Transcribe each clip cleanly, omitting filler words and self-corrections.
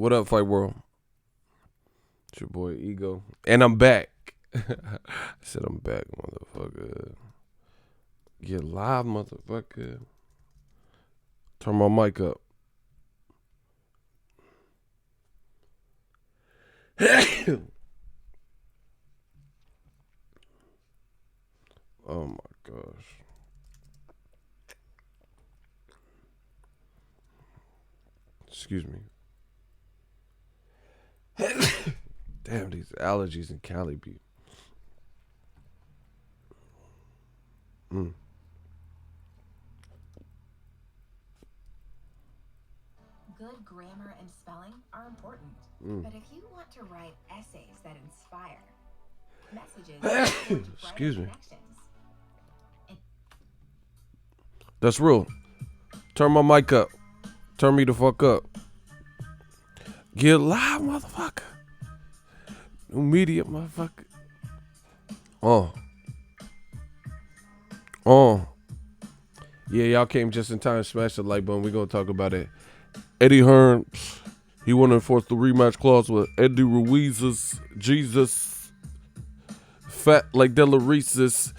What up, Fight World? It's your boy Ego. And I'm back. I said I'm back, motherfucker. Get live, motherfucker. Turn my mic up. Oh my gosh. Excuse me. Damn, these allergies in Cali be. Good grammar and spelling are important. But if you want to write essays that inspire, messages, excuse me. connections. That's real. Turn my mic up. Turn me the fuck up. Get live, motherfucker. New media, motherfucker. Yeah, y'all came just in time to smash the like button. We gonna talk about it. Eddie Hearn, he want to enforce the rematch clause with Eddie Ruiz's Jesus. Fat like Della Reese's.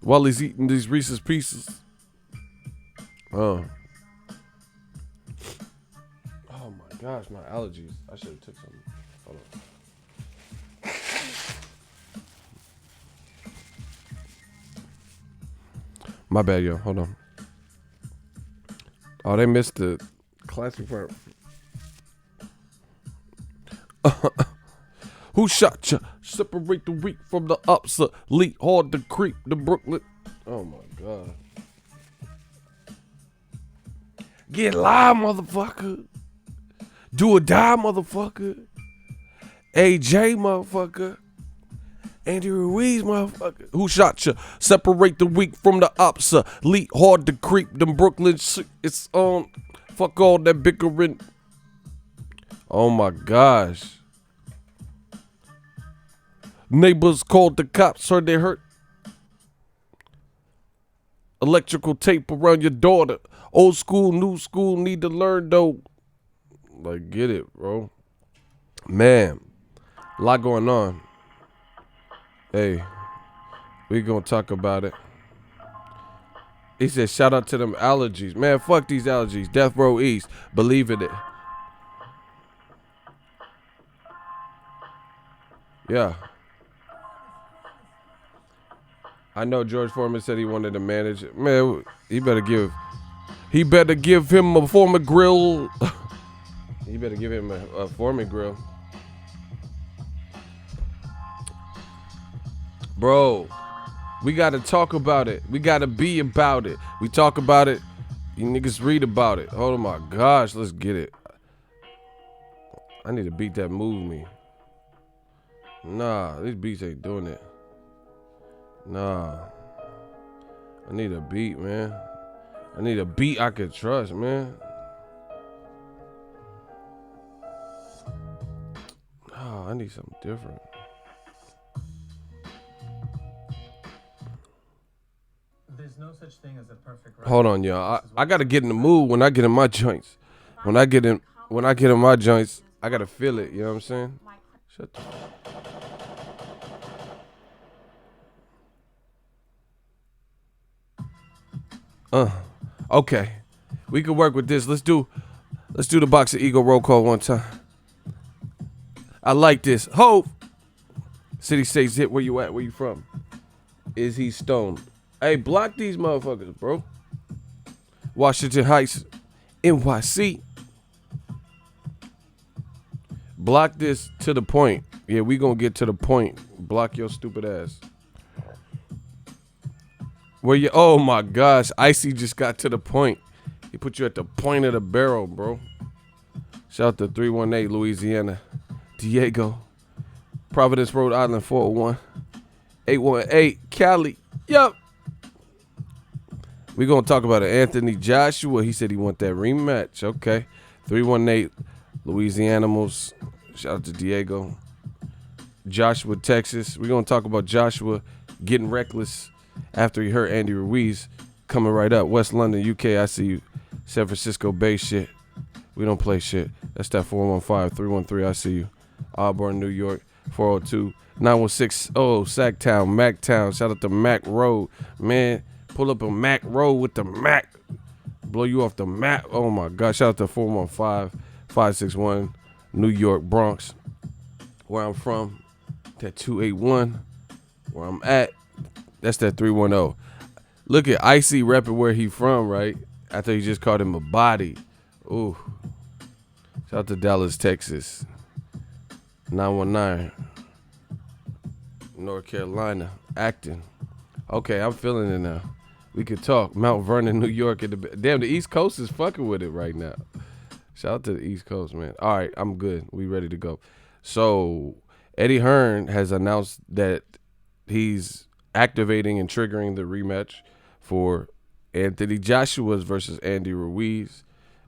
While he's eating these Reese's Pieces. Oh my gosh, my allergies. I should have took some. Hold on. My bad, yo. Hold on. Oh, they missed the classic part. Who shot you? Separate the weak from the obsolete. Hard to creep the Brooklyn. Oh my God. Get live, motherfucker. Do or die, motherfucker. AJ, motherfucker. Andy Ruiz, motherfucker. Who shot you? Separate the weak from the obsolete. Hard to creep them Brooklyn shit. It's on. Fuck all that bickering. Oh my gosh. Neighbors called the cops, heard they hurt. Electrical tape around your daughter. Old school, new school, need to learn though. Like, get it, bro. Man, a lot going on. Hey, we gonna talk about it. He said, shout out to them allergies. Man, fuck these allergies. Death Row East, believe in it. Yeah. I know George Foreman said he wanted to manage it. Man, he better give him a Foreman grill. He better give him a Foreman grill. Bro, we got to talk about it. We got to be about it. We talk about it. You niggas read about it. Oh my gosh, let's get it. I need to beat that move me. Nah, these beats ain't doing it. Nah. I need a beat, man. I need a beat I can trust, man. Nah, I need something different. There's no such thing as a perfect. Hold on, y'all. I gotta get in the mood when I get in my joints. When I get in my joints, I gotta feel it. You know what I'm saying? Shut the. Okay. We can work with this. Let's do the Boxingego roll call one time. I like this. Hope. City States hit. Where you at? Where you from? Is he stoned? Hey, block these motherfuckers, bro. Washington Heights, NYC. Block this to the point. Yeah, we gonna get to the point. Block your stupid ass. Where you? Oh my gosh, Icy just got to the point. He put you at the point of the barrel, bro. Shout out to 318 Louisiana, Diego, Providence, Rhode Island 401, 818 Cali. Yup. We gonna talk about it. Anthony Joshua. He said he want that rematch. Okay. 318 Louisianimals. Shout out to Diego. Joshua, Texas. We gonna talk about Joshua getting reckless after he hurt Andy Ruiz. Coming right up. West London, UK. I see you. San Francisco Bay shit. We don't play shit. That's that 415-313. I see you. Auburn, New York. 402-916. Oh, Sacktown, Mactown. Shout out to Mac Road. Man, pull up a Mac Road with the Mac. Blow you off the map. Oh, my God. Shout out to 415-561. New York, Bronx. Where I'm from. That 281. Where I'm at. That's that 310. Look at Icy repping where he from, right? I thought you just called him a body. Ooh. Shout out to Dallas, Texas. 919. North Carolina. Acting. Okay, I'm feeling it now. We could talk. Mount Vernon, New York. Damn, the East Coast is fucking with it right now. Shout out to the East Coast, man. All right, I'm good. We ready to go. So, Eddie Hearn has announced that he's activating and triggering the rematch for Anthony Joshua's versus Andy Ruiz.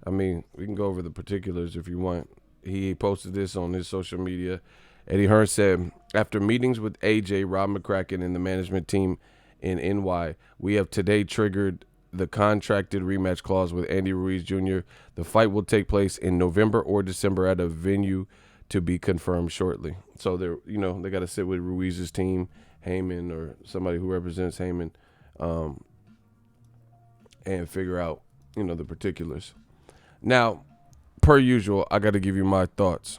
I mean, we can go over the particulars if you want. He posted this on his social media. Eddie Hearn said, after meetings with AJ, Rob McCracken, and the management team in NY, we have today triggered the contracted rematch clause with Andy Ruiz Jr. The fight will take place in November or December at a venue to be confirmed shortly. So they're, they got to sit with Ruiz's team, Heyman, or somebody who represents Heyman, and figure out, the particulars. Now, per usual, I got to give you my thoughts.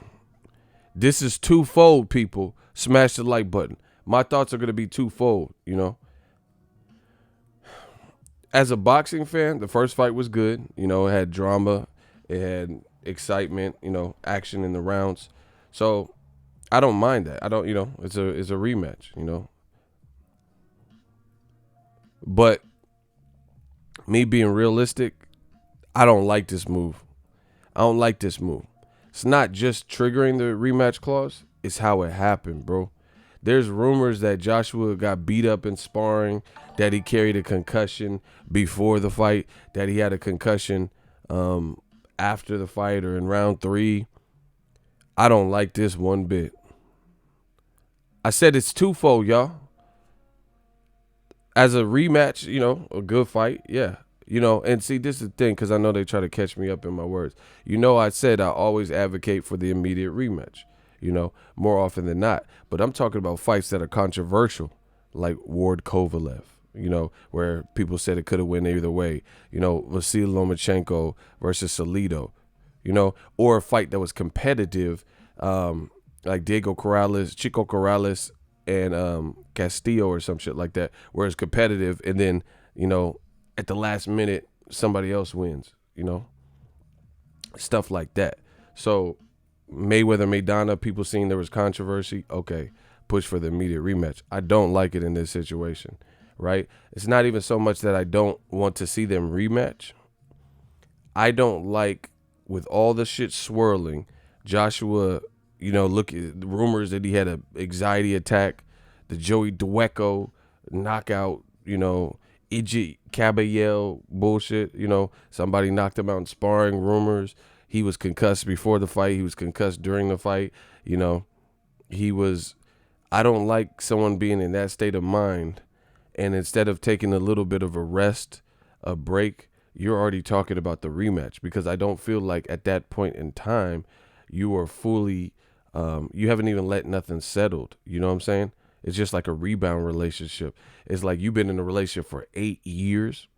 This is twofold, people. Smash the like button. My thoughts are going to be twofold, As a boxing fan, the first fight was good. It had drama. It had excitement, action in the rounds. So I don't mind that. I don't, it's a rematch, But me being realistic, I don't like this move. It's not just triggering the rematch clause. It's how it happened, bro. There's rumors that Joshua got beat up in sparring, that he carried a concussion before the fight, that he had a concussion after the fight or in round 3. I don't like this one bit. I said it's twofold, y'all. As a rematch, a good fight, yeah. And see, this is the thing, because I know they try to catch me up in my words. I said I always advocate for the immediate rematch, more often than not. But I'm talking about fights that are controversial, like Ward Kovalev, where people said it could have went either way. Vasil Lomachenko versus Salido, or a fight that was competitive, like Chico Corrales and Castillo or some shit like that, where it's competitive and then, at the last minute, somebody else wins, stuff like that. So Mayweather, people seeing there was controversy. Okay, push for the immediate rematch. I don't like it in this situation, right? It's not even so much that I don't want to see them rematch. I don't like, with all the shit swirling, Joshua, look at the rumors that he had an anxiety attack, the Joey Dweco knockout, Iji Caballel bullshit, somebody knocked him out in sparring, rumors. He was concussed before the fight. He was concussed during the fight. I don't like someone being in that state of mind. And instead of taking a little bit of a rest, a break, you're already talking about the rematch, because I don't feel like at that point in time, you are fully, you haven't even let nothing settled. You know what I'm saying? It's just like a rebound relationship. It's like you've been in a relationship for 8 years,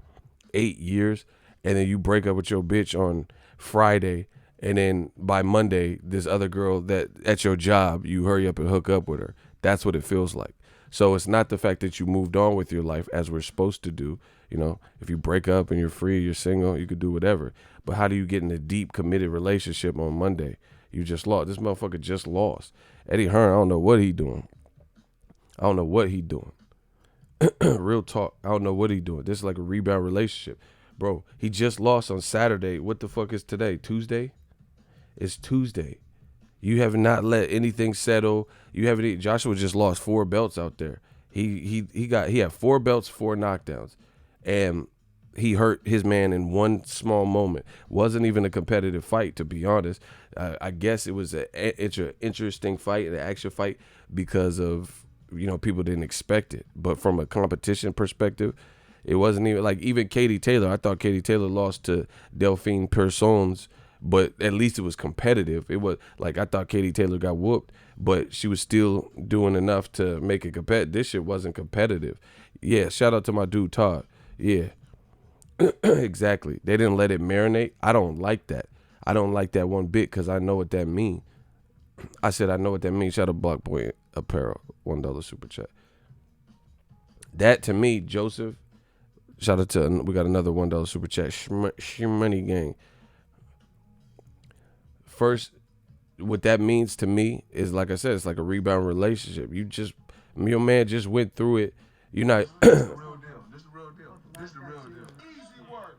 and then you break up with your bitch on Friday, and then by Monday, this other girl that at your job, you hurry up and hook up with her. That's what it feels like. So it's not the fact that you moved on with your life as we're supposed to do. If you break up and you're free, you're single, you could do whatever. But how do you get in a deep, committed relationship on Monday? You just lost. This motherfucker just lost. Eddie Hearn, I don't know what he doing. Real talk. I don't know what he doing. This is like a rebound relationship. Bro, he just lost on Saturday. What the fuck is today? Tuesday? It's Tuesday. You have not let anything settle. Joshua just lost 4 belts out there. He had 4 belts, 4 knockdowns. And he hurt his man in one small moment. Wasn't even a competitive fight, to be honest. I guess it was an interesting fight, an action fight, because of, people didn't expect it. But from a competition perspective, it wasn't even like, even Katie Taylor. I thought Katie Taylor lost to Delphine Persons but at least it was competitive. It was like, I thought Katie Taylor got whooped, but she was still doing enough to make it competitive. This shit wasn't competitive. Yeah, shout out to my dude Todd. Yeah, exactly. They didn't let it marinate. I don't like that. I don't like that one bit because I know what that means. I said I know what that means. Shout out Block Boy Apparel, $1 super chat. That to me, Joseph. Shout out to, we got another $1 super chat. Shmoney gang. First, what that means to me is, like I said, it's like a rebound relationship. Your man just went through it. You're not.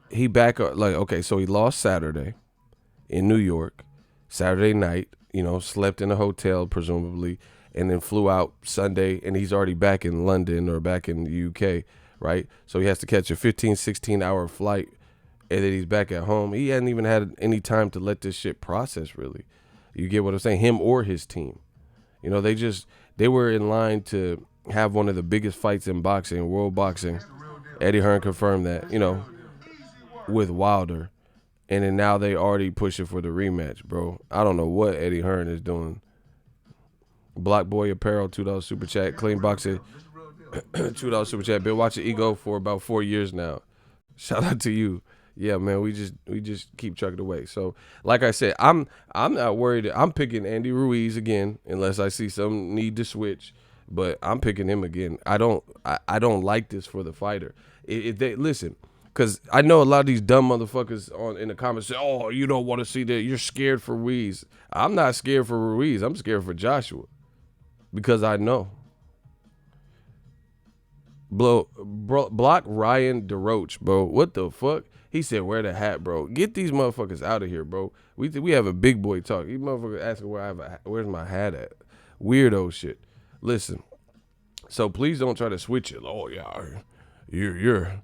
He back up, like, okay, so he lost Saturday in New York, Saturday night, slept in a hotel presumably, and then flew out Sunday, and he's already back in London or back in the UK, right? So he has to catch a 15, 16-hour flight, and then he's back at home. He hadn't even had any time to let this shit process, really. You get what I'm saying? Him or his team. They were in line to have one of the biggest fights in boxing, world boxing. Eddie Hearn confirmed that, with Wilder. And then now they already pushing for the rematch, bro. I don't know what Eddie Hearn is doing. Block Boy Apparel, $2 super chat. Clean Boxing, $2 super chat. Been watching Ego for about 4 years now. Shout out to you. Yeah, man, we just keep chugging away. So, like I said, I'm not worried. I'm picking Andy Ruiz again, unless I see some need to switch. But I'm picking him again. I don't like this for the fighter. If they listen, because I know a lot of these dumb motherfuckers in the comments say, "Oh, you don't want to see that. You're scared for Ruiz." I'm not scared for Ruiz. I'm scared for Joshua, because I know. Block Ryan DeRoach, bro. What the fuck? He said, "Wear the hat, bro. Get these motherfuckers out of here, bro. We have a big boy talk. These motherfuckers asking where's my hat at? Weirdo shit." Listen, so please don't try to switch it. Oh yeah, you're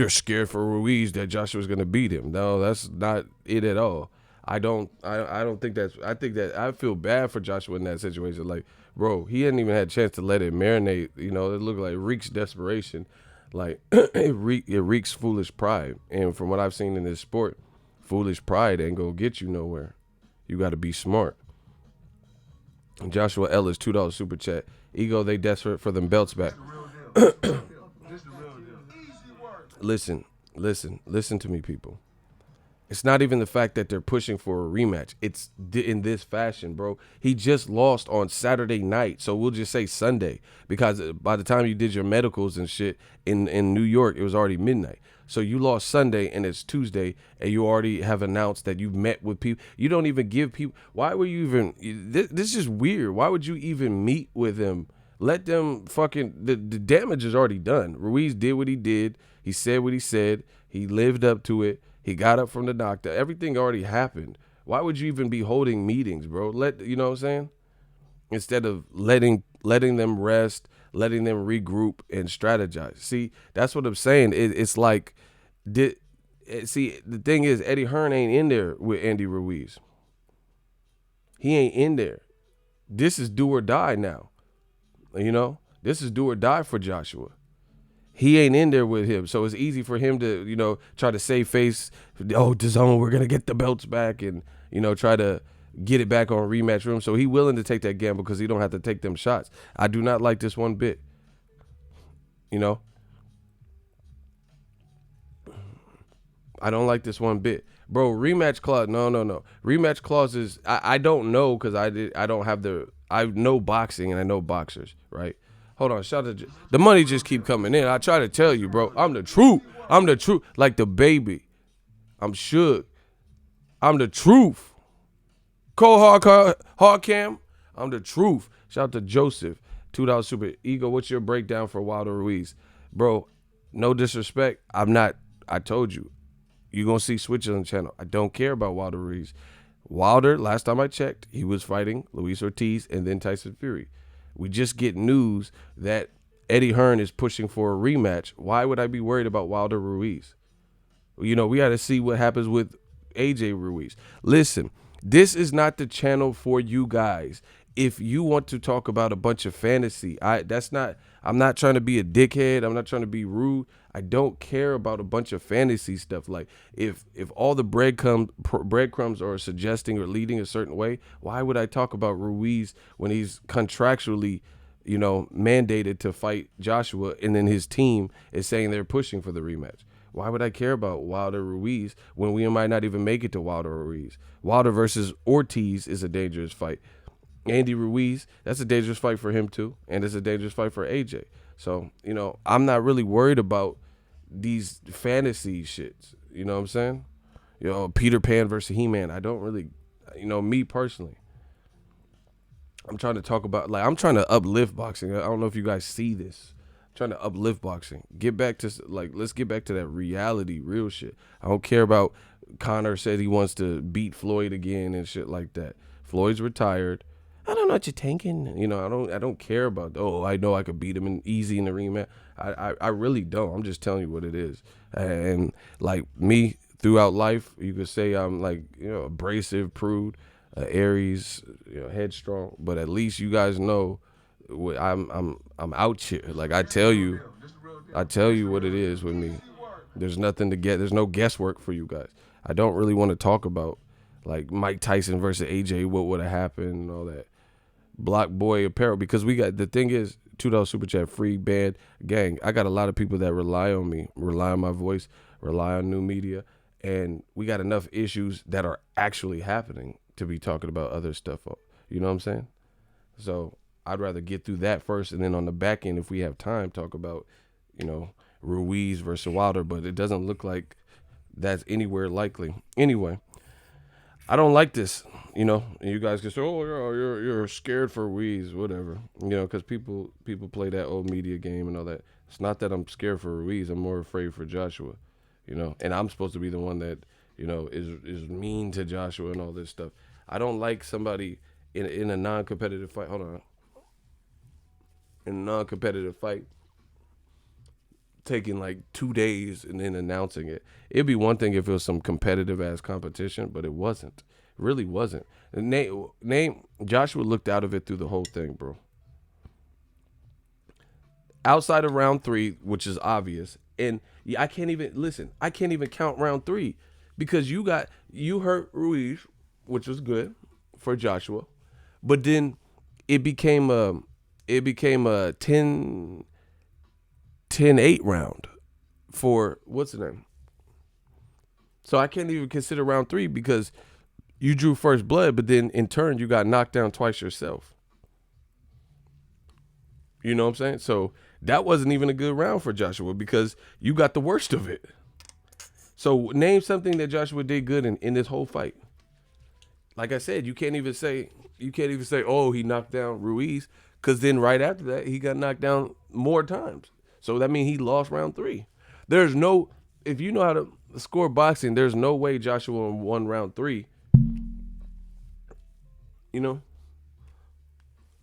scared for Ruiz that Joshua's gonna beat him. No, that's not it at all. I don't think that's. I think that I feel bad for Joshua in that situation. Like, bro, he hadn't even had a chance to let it marinate. It looked like reeks desperation. Like it reeks foolish pride. And from what I've seen in this sport, foolish pride ain't gonna get you nowhere. You got to be smart. Joshua Ellis, $2 super chat. Ego, they desperate for them belts back. Listen to me, people. It's not even the fact that they're pushing for a rematch. It's in this fashion, bro. He just lost on Saturday night, so we'll just say Sunday, because by the time you did your medicals and shit in New York, it was already midnight. So you lost Sunday and it's Tuesday, and you already have announced that you've met with people. You don't even give people. Why were you even? This is weird. Why would you even meet with him? Let them fucking. The damage is already done. Ruiz did what he did. He said what he said. He lived up to it. He got up from the doctor. Everything already happened. Why would you even be holding meetings, bro? You know what I'm saying? Instead of letting them rest, letting them regroup and strategize. See, that's what I'm saying. It's like, the thing is, Eddie Hearn ain't in there with Andy Ruiz. He ain't in there. This is do or die now. This is do or die for Joshua. He ain't in there with him, so it's easy for him to, try to save face. Oh, DAZN, we're gonna get the belts back, and try to get it back on rematch room. So he willing to take that gamble because he don't have to take them shots. I do not like this one bit. I don't like this one bit, bro. Rematch clause? No. Rematch clauses. I don't know because I know boxing and I know boxers, right? Hold on, shout out. The money just keep coming in. I try to tell you, bro. I'm the truth. Like the baby. I'm shook. I'm the truth. Hard cam. I'm the truth. Shout out to Joseph. $2 super. Ego, what's your breakdown for Wilder Ruiz? Bro, no disrespect. I told you. You're going to see switches on the channel. I don't care about Wilder Ruiz. Wilder, last time I checked, he was fighting Luis Ortiz and then Tyson Fury. We just get news that Eddie Hearn is pushing for a rematch. Why would I be worried about Wilder Ruiz? We got to see what happens with AJ Ruiz. Listen, this is not the channel for you guys. if you want to talk about a bunch of fantasy, I'm not trying to be a dickhead. I'm not trying to be rude. I don't care about a bunch of fantasy stuff. Like if all the breadcrumbs are suggesting or leading a certain way, why would I talk about Ruiz when he's contractually, mandated to fight Joshua, and then his team is saying they're pushing for the rematch? Why would I care about Wilder Ruiz when we might not even make it to Wilder Ruiz? Wilder versus Ortiz is a dangerous fight. Andy Ruiz, that's a dangerous fight for him too, and it's a dangerous fight for AJ. So, I'm not really worried about these fantasy shits. You know what I'm saying? Peter Pan versus He-Man. I don't really, me personally. I'm trying to talk about, I'm trying to uplift boxing. I don't know if you guys see this. I'm trying to uplift boxing. Let's get back to that reality, real shit. I don't care about Conor said he wants to beat Floyd again and shit like that. Floyd's retired. I don't know what you're thinking. I don't care about, I know I could beat him easy in the rematch. I really don't. I'm just telling you what it is. And like me throughout life, you could say I'm abrasive, prude, Aries, headstrong, but at least you guys know I'm out here. Like I tell you what it is with me. There's nothing to get. There's no guesswork for you guys. I don't really want to talk about like Mike Tyson versus AJ, what would have happened and all that. Block Boy Apparel, because we got, the thing is, $2 super chat, free band gang. I got a lot of people that rely on me, rely on my voice, rely on new media, and we got enough issues that are actually happening to be talking about other stuff. You know what I'm saying? So I'd rather get through that first, and then on the back end, if we have time, talk about, Ruiz versus Wilder, but it doesn't look like that's anywhere likely. Anyway, I don't like this, and you guys can say, you're scared for Ruiz, whatever, because people play that old media game and all that. It's not that I'm scared for Ruiz. I'm more afraid for Joshua, and I'm supposed to be the one that, is mean to Joshua and all this stuff. I don't like somebody in a non-competitive fight. Hold on. In a non-competitive fight, taking like 2 days and then announcing it. It'd be one thing if it was some competitive ass competition, but it wasn't. It really wasn't. The name Joshua looked out of it through the whole thing, bro. Outside of round 3, which is obvious, and I can't even count round 3 because you hurt Ruiz, which was good for Joshua, but then it became a 10-8 round for what's the name. So I can't even consider round 3 because you drew first blood, but then in turn you got knocked down twice yourself. You know what I'm saying? So that wasn't even a good round for Joshua because you got the worst of it. So name something that Joshua did good in this whole fight. Like I said, you can't even say, oh, he knocked down Ruiz, because then right after that, he got knocked down more times. So that means he lost round 3. If you know how to score boxing, there's no way Joshua won round 3.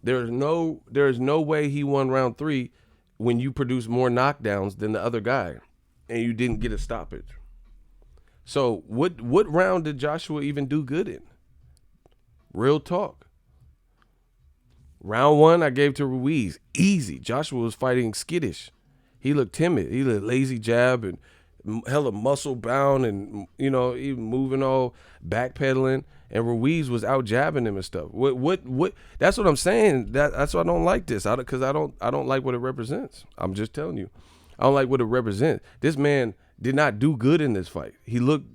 There's no way he won round 3 when you produce more knockdowns than the other guy and you didn't get a stoppage. So what round did Joshua even do good in? Real talk. Round 1, I gave to Ruiz. Easy. Joshua was fighting skittish. He looked timid. He looked lazy jab and hella muscle bound and, even moving all backpedaling. And Ruiz was out jabbing him and stuff. What? That's what I'm saying. That's why I don't like this. Because I don't like what it represents. I'm just telling you. I don't like what it represents. This man did not do good in this fight. He looked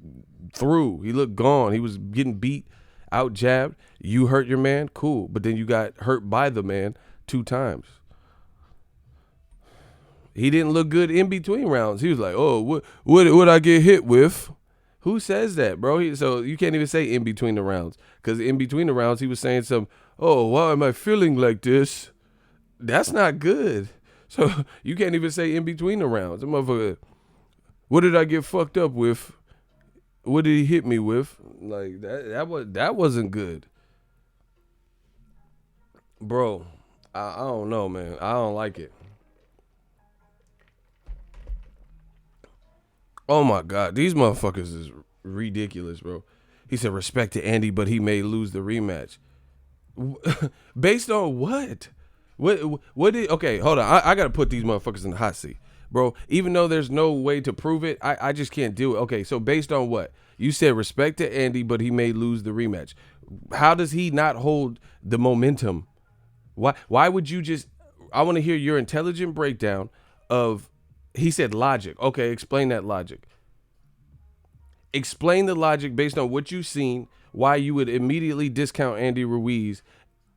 through. He looked gone. He was getting beat, out jabbed. You hurt your man, cool. But then you got hurt by the man 2 times. He didn't look good in between rounds. He was like, oh, what I get hit with? Who says that, bro? So you can't even say in between the rounds. Because in between the rounds, he was saying why am I feeling like this? That's not good. So you can't even say in between the rounds. The motherfucker, what did I get fucked up with? What did he hit me with? Like, that wasn't good. Bro, I don't know, man. I don't like it. Oh, my God. These motherfuckers is ridiculous, bro. He said, respect to Andy, but he may lose the rematch. Based on what? What did, okay, hold on. I got to put these motherfuckers in the hot seat. Bro, even though there's no way to prove it, I just can't do it. Okay, so based on what? You said respect to Andy, but he may lose the rematch. How does he not hold the momentum? Why would you just, I want to hear your intelligent breakdown of, he said logic. Okay, explain that logic. Explain the logic based on what you've seen, why you would immediately discount Andy Ruiz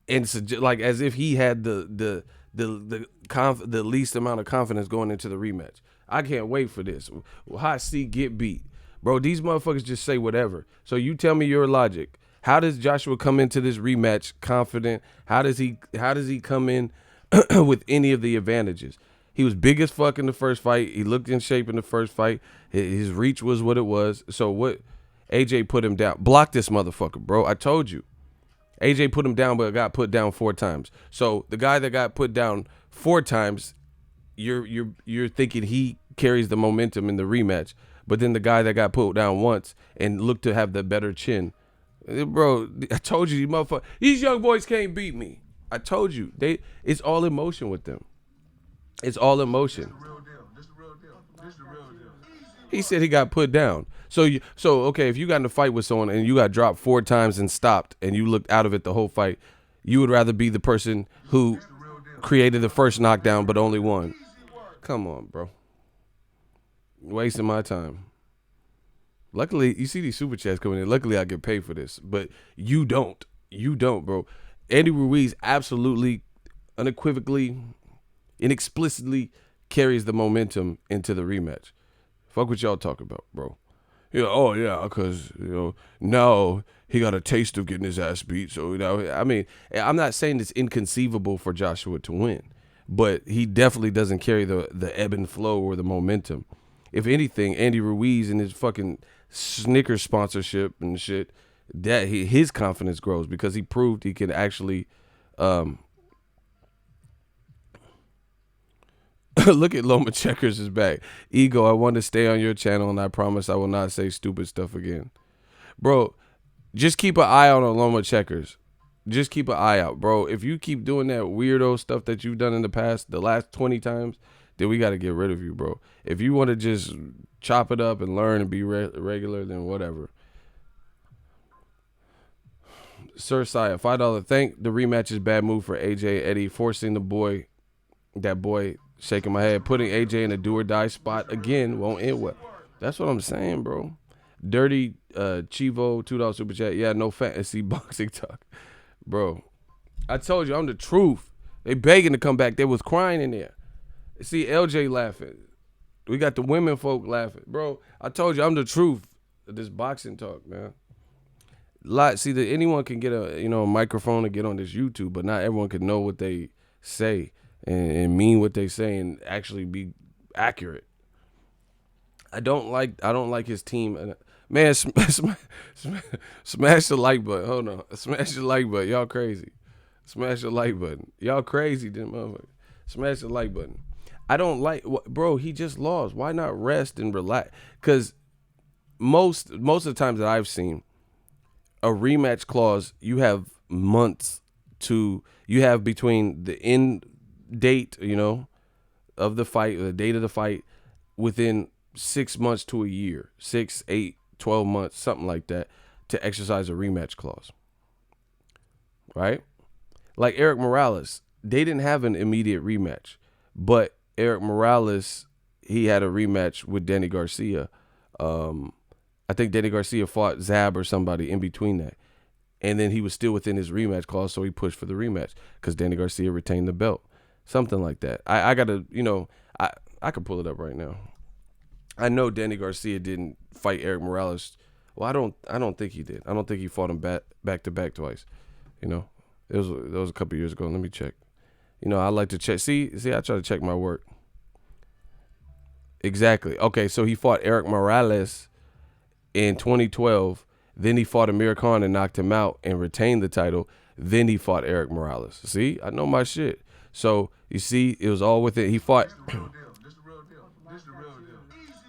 and like as if he had the least amount of confidence going into the rematch. I can't wait for this. Hot seat, get beat. Bro, these motherfuckers just say whatever. So you tell me your logic. How does Joshua come into this rematch confident? How does he come in with any of the advantages? He was big as fuck in the first fight. He looked in shape in the first fight. His reach was what it was. So what? AJ put him down. Block this motherfucker, bro. I told you. AJ put him down, but got put down 4 times. So the guy that got put down 4 times, you're thinking he carries the momentum in the rematch. But then the guy that got put down once and looked to have the better chin. Bro, I told you, these young boys can't beat me. I told you. It's all emotion with them. It's all emotion. This the real deal. He said he got put down. So okay, if you got in a fight with someone and you got dropped 4 times and stopped and you looked out of it the whole fight, you would rather be the person who created the first knockdown but only won. Come on, bro. Wasting my time. Luckily, you see these super chats coming in. Luckily, I get paid for this, but you don't. You don't, bro. Andy Ruiz absolutely, unequivocally, inexplicitly carries the momentum into the rematch. Fuck what y'all talk about, bro. Yeah, oh yeah, because now he got a taste of getting his ass beat. So I mean, I'm not saying it's inconceivable for Joshua to win, but he definitely doesn't carry the ebb and flow or the momentum. If anything, Andy Ruiz and his fucking Snickers sponsorship and shit, that his confidence grows because he proved he can actually look at Loma Checkers is back. Ego, I want to stay on your channel and I promise I will not say stupid stuff again. Bro, just keep an eye out on Loma Checkers. Just keep an eye out, bro. If you keep doing that weirdo stuff that you've done in the past, the last 20 times, then we got to get rid of you, bro. If you want to just chop it up and learn and be regular, then whatever. Sir Saya, $5. Think the rematch is bad move for AJ Eddie, forcing that boy shaking my head, putting AJ in a do or die spot again won't end well. That's what I'm saying, bro. Dirty Chivo, $2 super chat. Yeah, no fantasy boxing talk. Bro, I told you I'm the truth. They begging to come back. They was crying in there. See LJ laughing. We got the women folk laughing. Bro, I told you I'm the truth of this boxing talk, man. Anyone can get a microphone and get on this YouTube, but not everyone can know what they say and mean what they say and actually be accurate. I don't like his team. Man, smash the like button. Hold on. Smash the like button. Y'all crazy. Smash the like button. Y'all crazy, motherfucker. Smash the like button. I don't like, bro, he just lost. Why not rest and relax? Because most of the times that I've seen, a rematch clause, you have months you have between the end date, of the fight, the date of the fight, within 6 months to a year, 6, 8, 12 months, something like that, to exercise a rematch clause. Right? Like Eric Morales, they didn't have an immediate rematch, but Eric Morales, he had a rematch with Danny Garcia. I think Danny Garcia fought Zab or somebody in between that. And then he was still within his rematch clause, so he pushed for the rematch because Danny Garcia retained the belt. Something like that. I got to, I could pull it up right now. I know Danny Garcia didn't fight Eric Morales. Well, I don't think he did. I don't think he fought him back to back twice. It was a couple years ago. Let me check. I like to check. See, I try to check my work. Exactly. Okay, so he fought Eric Morales in 2012. Then he fought Amir Khan and knocked him out and retained the title. Then he fought Eric Morales. See, I know my shit. So you see, it was all within. He fought. This the real deal.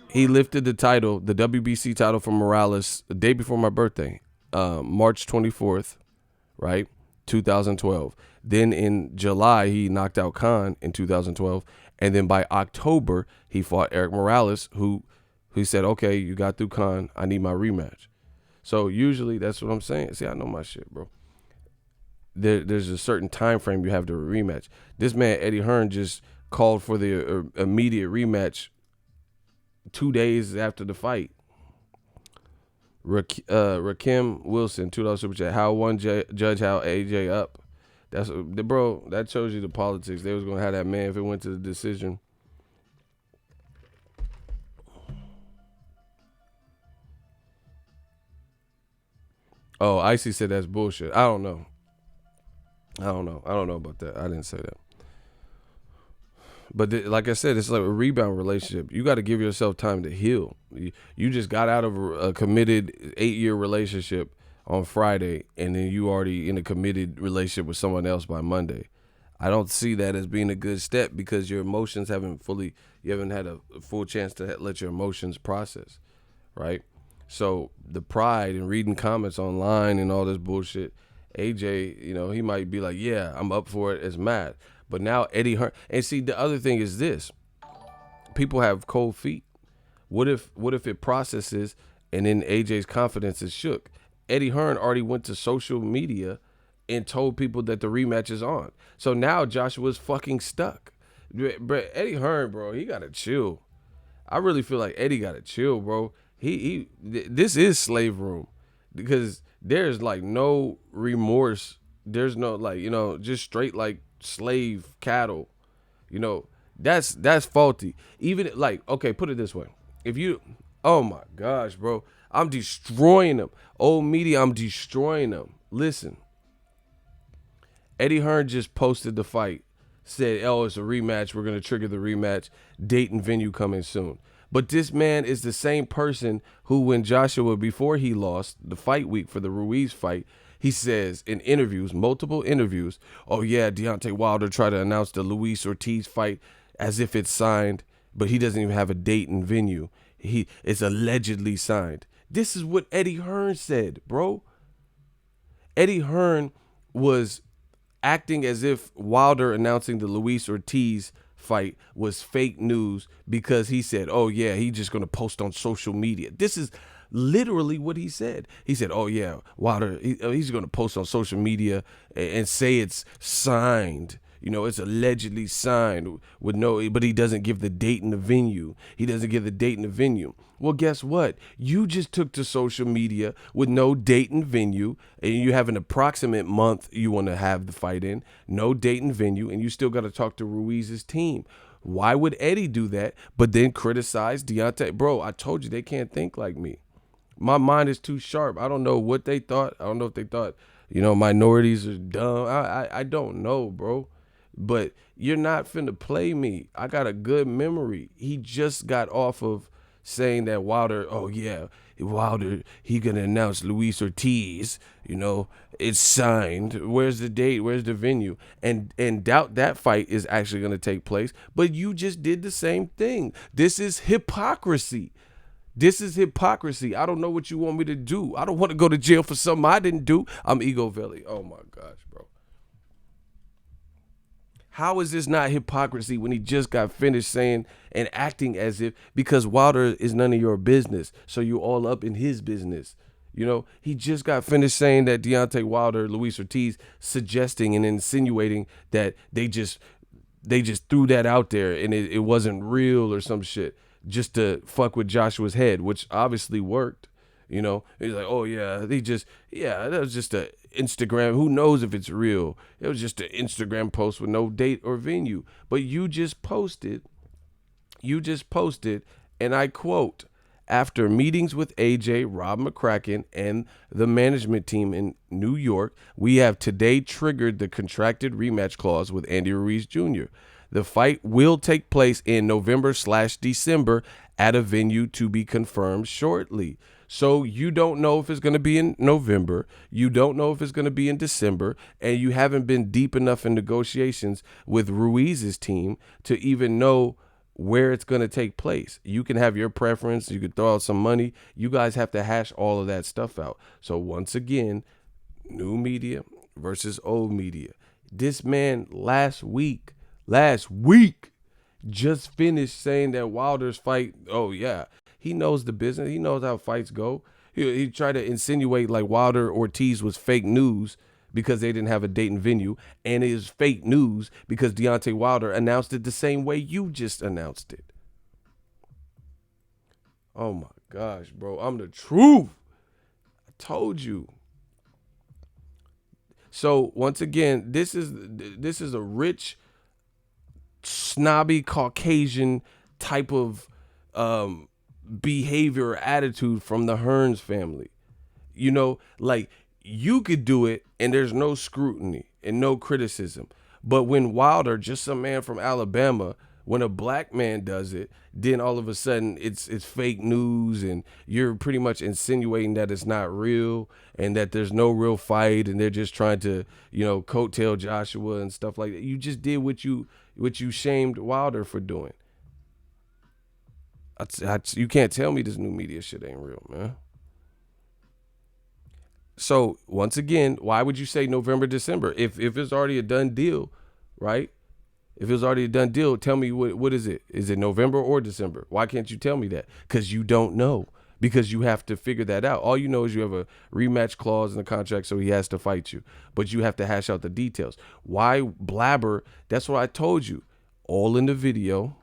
He lifted the title, the WBC title from Morales, the day before my birthday, March 24th, right? 2012. Then in July, he knocked out Khan in 2012. And then by October, he fought Eric Morales, who said, okay, you got through Khan. I need my rematch. So usually that's what I'm saying. See, I know my shit, bro. There's a certain time frame you have to rematch. This man, Eddie Hearn, just called for the immediate rematch 2 days after the fight. Rakim Wilson, $2 super chat. How one judge how AJ up? That's bro. That shows you the politics. They was gonna have that man if it went to the decision. Oh, Icy said that's bullshit. I don't know about that. I didn't say that. But like I said, it's like a rebound relationship. You got to give yourself time to heal. You just got out of a committed 8-year relationship on Friday, and then you already in a committed relationship with someone else by Monday. I don't see that as being a good step because your emotions you haven't had a full chance to let your emotions process, right? So the pride and reading comments online and all this bullshit, AJ, he might be like, yeah, I'm up for it as Matt. But now Eddie Hearn, and see, the other thing is this: people have cold feet. What if it processes and then AJ's confidence is shook? Eddie Hearn already went to social media and told people that the rematch is on. So now Joshua's fucking stuck. But Eddie Hearn, bro, he gotta chill. I really feel like Eddie gotta chill, bro. This is slave room because there's like no remorse. There's no just straight like slave cattle. That's faulty. Even like, okay, put it this way. Oh my gosh, bro, I'm destroying them. Old media, I'm destroying them. Listen, Eddie Hearn just posted the fight, said, oh, it's a rematch. We're going to trigger the rematch. Date and venue coming soon. But this man is the same person who, when Joshua, before he lost the fight week for the Ruiz fight, he says in interviews, multiple interviews, oh yeah, Deontay Wilder tried to announce the Luis Ortiz fight as if it's signed, but he doesn't even have a date and venue. It's allegedly signed. This is what Eddie Hearn said, bro. Eddie Hearn was acting as if Wilder announcing the Luis Ortiz fight was fake news because he said, oh yeah, he's just going to post on social media. This is literally what he said. He said, oh yeah, Wilder, he's going to post on social media and say it's signed. It's allegedly signed but he doesn't give the date and the venue. Well, guess what? You just took to social media with no date and venue, and you have an approximate month you want to have the fight in, no date and venue, and you still got to talk to Ruiz's team. Why would Eddie do that, but then criticize Deontay? Bro, I told you they can't think like me. My mind is too sharp. I don't know what they thought. I don't know if they thought, minorities are dumb. I don't know, bro. But you're not finna play me. I got a good memory. He just got off of saying that Wilder, oh yeah, Wilder, he gonna announce Luis Ortiz, it's signed. Where's the date? Where's the venue? And doubt that fight is actually gonna take place. But you just did the same thing. This is hypocrisy. I don't know what you want me to do. I don't want to go to jail for something I didn't do. I'm Ego Valley. Oh my gosh, bro. How is this not hypocrisy when he just got finished saying and acting as if, because Wilder is none of your business, so you all up in his business. He just got finished saying that Deontay Wilder, Luis Ortiz, suggesting and insinuating that they just threw that out there and it wasn't real or some shit just to fuck with Joshua's head, which obviously worked. He's like, oh yeah, that was just a Instagram. Who knows if it's real? It was just an Instagram post with no date or venue. But you just posted, and I quote, after meetings with AJ, Rob McCracken, and the management team in New York, we have today triggered the contracted rematch clause with Andy Ruiz Jr. The fight will take place in November/December at a venue to be confirmed shortly. So you don't know if it's going to be in November. You don't know if it's going to be in December. And you haven't been deep enough in negotiations with Ruiz's team to even know where it's going to take place. You can have your preference. You could throw out some money. You guys have to hash all of that stuff out. So once again, new media, versus old media. This man last week just finished saying that Wilder's fight. Oh yeah, he knows the business. He knows how fights go. He tried to insinuate like Wilder Ortiz was fake news because they didn't have a date and venue, and it is fake news because Deontay Wilder announced it the same way you just announced it. Oh my gosh, bro, I'm the truth. I told you. So once again, this is a rich, snobby Caucasian type of behavior or attitude from the Hearns family. You know, like you could do it and there's no scrutiny and no criticism. But when Wilder, just some man from Alabama, when a black man does it, then all of a sudden it's fake news and you're pretty much insinuating that it's not real and that there's no real fight and they're just trying to, you know, coattail Joshua and stuff like that. You just did what you shamed Wilder for doing. You can't tell me this new media shit ain't real, man. So once again, why would you say November, December? If it's already a done deal, right? If it was already a done deal, tell me what is it? Is it November or December? Why can't you tell me that? Because you don't know. Because you have to figure that out. All you know is you have a rematch clause in the contract, so he has to fight you. But you have to hash out the details. Why blabber? That's what I told you. All in the video,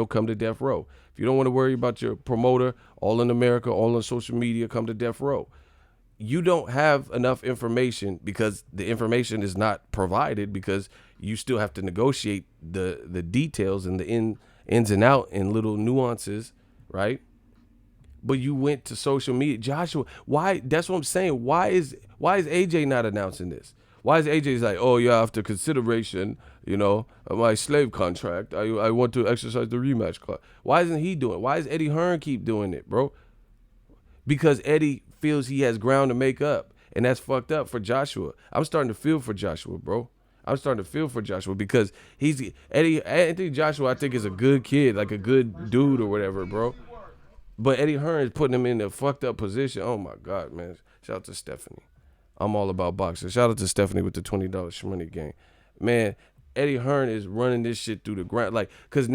come to death row. If you don't want to worry about your promoter, all in America, all on social media, come to death row. You don't have enough information because the information is not provided because you still have to negotiate the details and the ins and out and little nuances, right? But you went to social media. Joshua, why? That's what I'm saying. Why is AJ not announcing this? Why is AJ's like, oh yeah, after consideration, you know, of my slave contract, I want to exercise the rematch clause. Why isn't he doing it? Why does Eddie Hearn keep doing it, bro? Because Eddie feels he has ground to make up, and that's fucked up for Joshua. I'm starting to feel for Joshua, bro. I'm starting to feel for Joshua because Anthony Joshua, I think, is a good kid, like a good dude or whatever, bro. But Eddie Hearn is putting him in a fucked up position. Oh my God, man. Shout out to Stephanie. I'm all about boxing. Shout out to Stephanie with the $20 shmoney game. Man, Eddie Hearn is running this shit through the ground. Like, cause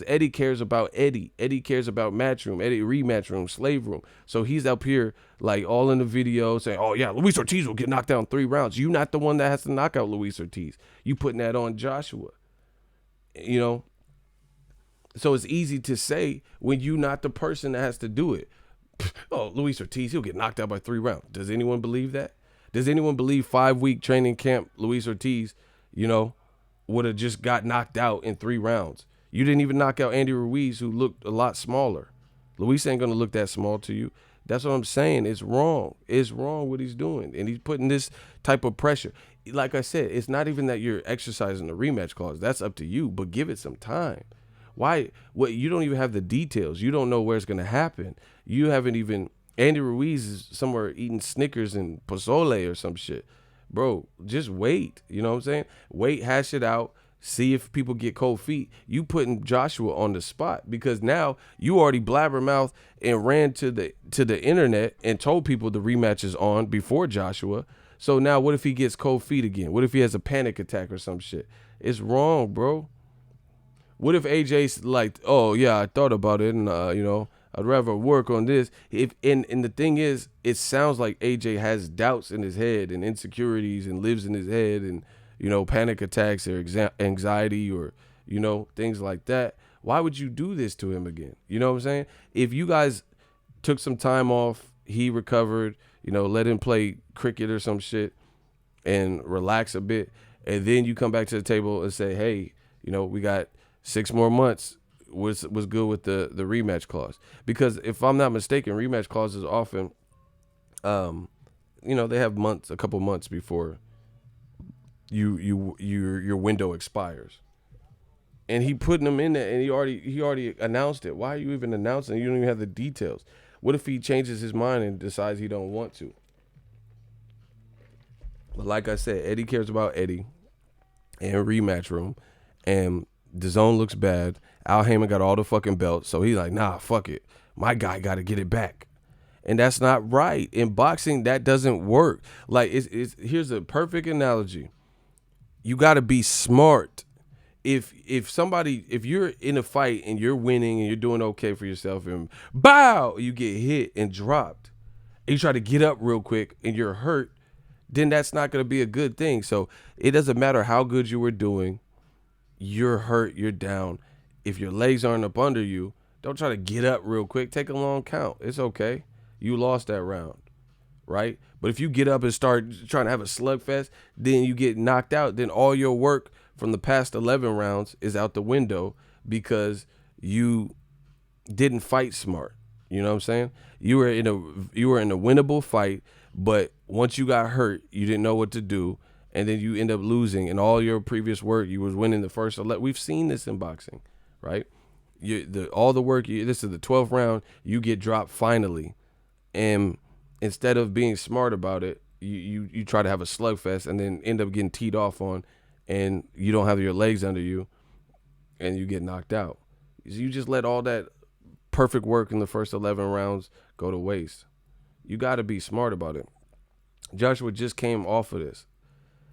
Eddie cares about Eddie. Eddie cares about Matchroom, Eddie Rematch Room, Slave Room. So he's up here like all in the video saying, oh yeah, Luis Ortiz will get knocked out in 3 rounds. You not the one that has to knock out Luis Ortiz. You putting that on Joshua. You know? So it's easy to say when you not the person that has to do it. Oh, Luis Ortiz, he'll get knocked out by 3 rounds. Does anyone believe that? Does anyone believe 5-week training camp Luis Ortiz, you know, would have just got knocked out in 3 rounds? You didn't even knock out Andy Ruiz, who looked a lot smaller. Luis ain't going to look that small to you. That's what I'm saying. It's wrong. It's wrong what he's doing. And he's putting this type of pressure. Like I said, it's not even that you're exercising the rematch clause. That's up to you, but give it some time. Why? You don't even have the details. You don't know where it's going to happen. You haven't even... Andy Ruiz is somewhere eating Snickers and pozole or some shit. Bro, just wait. You know what I'm saying? Wait, hash it out. See if people get cold feet. You putting Joshua on the spot because now you already blabbermouth and ran to the internet and told people the rematch is on before Joshua. So now what if he gets cold feet again? What if he has a panic attack or some shit? It's wrong, bro. What if AJ's like, oh yeah, I thought about it and you know, I'd rather work on this. And the thing is, it sounds like AJ has doubts in his head and insecurities and lives in his head and, you know, panic attacks or anxiety or, you know, things like that. Why would you do this to him again? You know what I'm saying? If you guys took some time off, he recovered, you know, let him play cricket or some shit and relax a bit. And then you come back to the table and say, hey, you know, we got 6 more months. Was good with the rematch clause, because if I'm not mistaken, rematch clauses often, you know, they have a couple months before your window expires, and he putting them in there, and he already announced it. Why are you even announcing? You don't even have the details. What if he changes his mind and decides he don't want to? But like I said, Eddie cares about Eddie and rematch room, and the zone looks bad. Al Heyman got all the fucking belts, so he's like, nah, fuck it. My guy got to get it back. And that's not right. In boxing, that doesn't work. Like, here's a perfect analogy. You got to be smart. If you're in a fight and you're winning and you're doing okay for yourself and bow, you get hit and dropped, and you try to get up real quick and you're hurt, then that's not going to be a good thing. So it doesn't matter how good you were doing. You're hurt, you're down. If your legs aren't up under you, don't try to get up real quick. Take a long count. It's okay. You lost that round, right? But if you get up and start trying to have a slugfest, then you get knocked out. Then all your work from the past 11 rounds is out the window because you didn't fight smart. You know what I'm saying? You were in a winnable fight, but once you got hurt, you didn't know what to do, and then you end up losing. And all your previous work, you was winning the first 11. We've seen this in boxing, right? All the work. This is the 12th round. You get dropped finally, and instead of being smart about it, you try to have a slugfest and then end up getting teed off on, and you don't have your legs under you, and you get knocked out. You just let all that perfect work in the first 11 rounds go to waste. You got to be smart about it. Joshua just came off of this.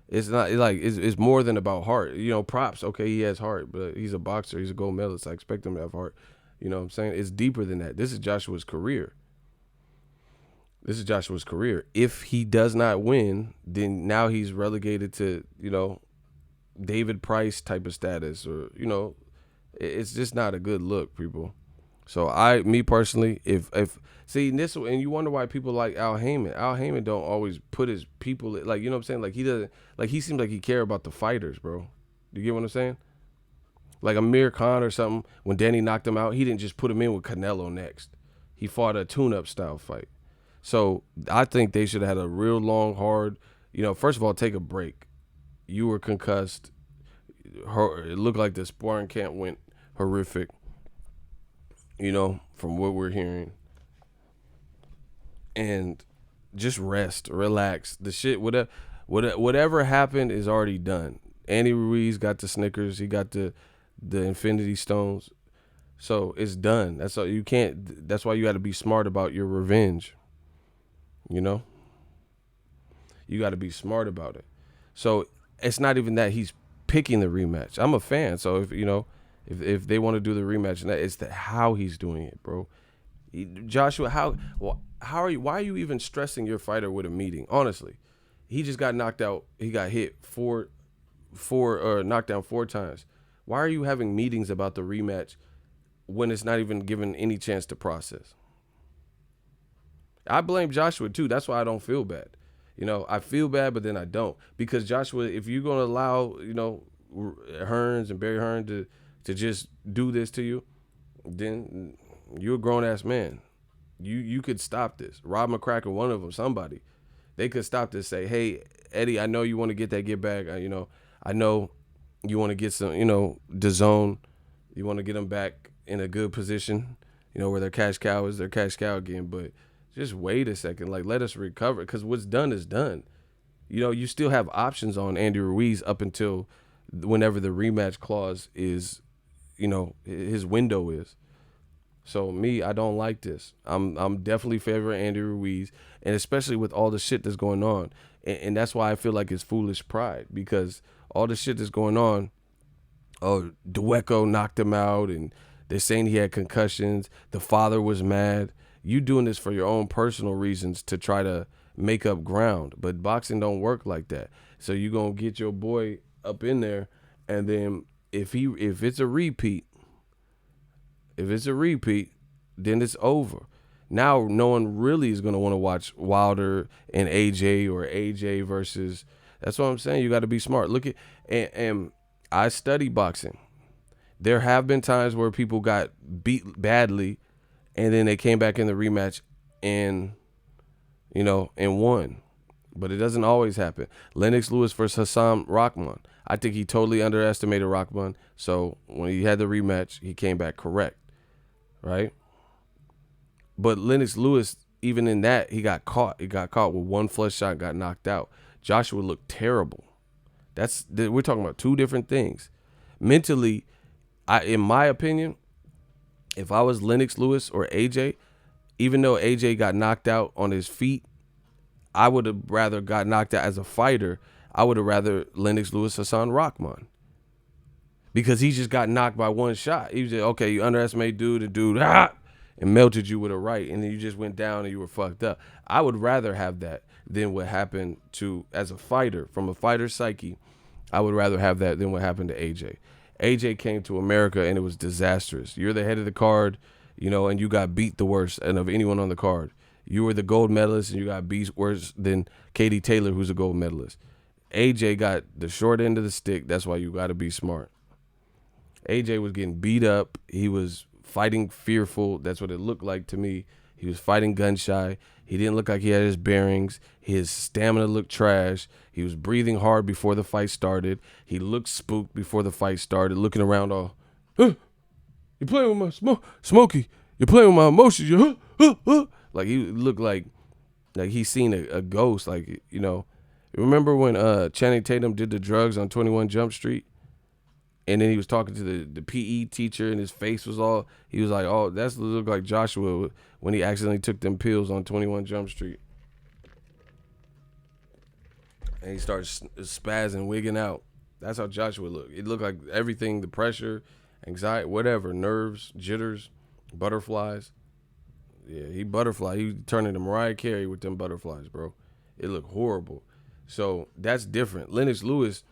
It's not like it's more than about heart. You know, props. Okay, he has heart, but he's a boxer. He's a gold medalist. I expect him to have heart. You know what I'm saying? It's deeper than that. This is Joshua's career. If he does not win, then now he's relegated to, David Price type of status, or, it's just not a good look, people. So me personally, if see this, and you wonder why people like Al Heyman. Al Heyman don't always put his people, like, you know what I'm saying? Like, he doesn't, like, he seems like he care about the fighters, bro. You get what I'm saying? Like Amir Khan or something, when Danny knocked him out, he didn't just put him in with Canelo next. He fought a tune-up style fight. So I think they should have had a real long, hard, first of all, take a break. You were concussed. It looked like the sparring camp went horrific, from what we're hearing. And just rest, relax. The shit, whatever happened is already done. Andy Ruiz got the Snickers. He got the Infinity Stones. So it's done. That's all. That's why you got to be smart about your revenge. You got to be smart about it. So it's not even that he's picking the rematch. I'm a fan. So if they want to do the rematch, it's how he's doing it, bro. Joshua, why are you even stressing your fighter with a meeting? Honestly, he just got knocked out. He got hit knocked down 4 times. Why are you having meetings about the rematch when it's not even given any chance to process? I blame Joshua too. That's why I don't feel bad. I feel bad, but then I don't. Because Joshua, if you're going to allow, Hearns and Barry Hearn to just do this to you, then you're a grown-ass man. You could stop this. Rob McCracken, one of them, somebody. They could stop this, say, hey, Eddie, I know you want to get that get back. I know you want to get some, DAZN. You want to get them back in a good position, where their cash cow is their cash cow again. But just wait a second. Like, let us recover, because what's done is done. You still have options on Andy Ruiz up until whenever the rematch clause is, his window is. So I don't like this. I'm definitely favoring Andy Ruiz, and especially with all the shit that's going on. And that's why I feel like it's foolish pride, because all the shit that's going on, Dueco knocked him out, and they're saying he had concussions. The father was mad. You doing this for your own personal reasons to try to make up ground. But boxing don't work like that. So you going to get your boy up in there, and then if it's a repeat, then it's over. Now no one really is going to want to watch Wilder and AJ, or AJ versus. That's what I'm saying. You got to be smart. Look at, and I study boxing. There have been times where people got beat badly, and then they came back in the rematch and won. But it doesn't always happen. Lennox Lewis versus Hassan Rahman. I think he totally underestimated Rahman. So when he had the rematch, he came back correct. Right? But Lennox Lewis, even in that, he got caught. He got caught with one flush shot, got knocked out. Joshua looked terrible. We're talking about 2 different things. Mentally, in my opinion, if I was Lennox Lewis or AJ, even though AJ got knocked out on his feet, I would have rather got knocked out as a fighter. I would have rather Lennox Lewis Hassan Rahman. Because he just got knocked by one shot. He was just, okay, you underestimate dude, and melted you with a right, and then you just went down and you were fucked up. I would rather have that than what happened to, as a fighter, from a fighter's psyche, I would rather have that than what happened to AJ. AJ came to America and it was disastrous. You're the head of the card, and you got beat the worst and of anyone on the card. You were the gold medalist and you got beat worse than Katie Taylor, who's a gold medalist. AJ got the short end of the stick. That's why you got to be smart. AJ was getting beat up. He was fighting fearful. That's what it looked like to me. He was fighting gun shy. He didn't look like he had his bearings. His stamina looked trash. He was breathing hard before the fight started. He looked spooked before the fight started, looking around all, you playing with my Smokey. You're playing with my emotions. You Like he looked like he's seen a ghost. Like, remember when Channing Tatum did the drugs on 21 Jump Street? And then he was talking to the PE teacher, and his face was all, he was like, oh, that's look like Joshua when he accidentally took them pills on 21 Jump Street. And he started spazzing, wigging out. That's how Joshua looked. It looked like everything, the pressure, anxiety, whatever, nerves, jitters, butterflies. Yeah, he butterfly. He turned into Mariah Carey with them butterflies, bro. It looked horrible. So that's different. Lennox Lewis,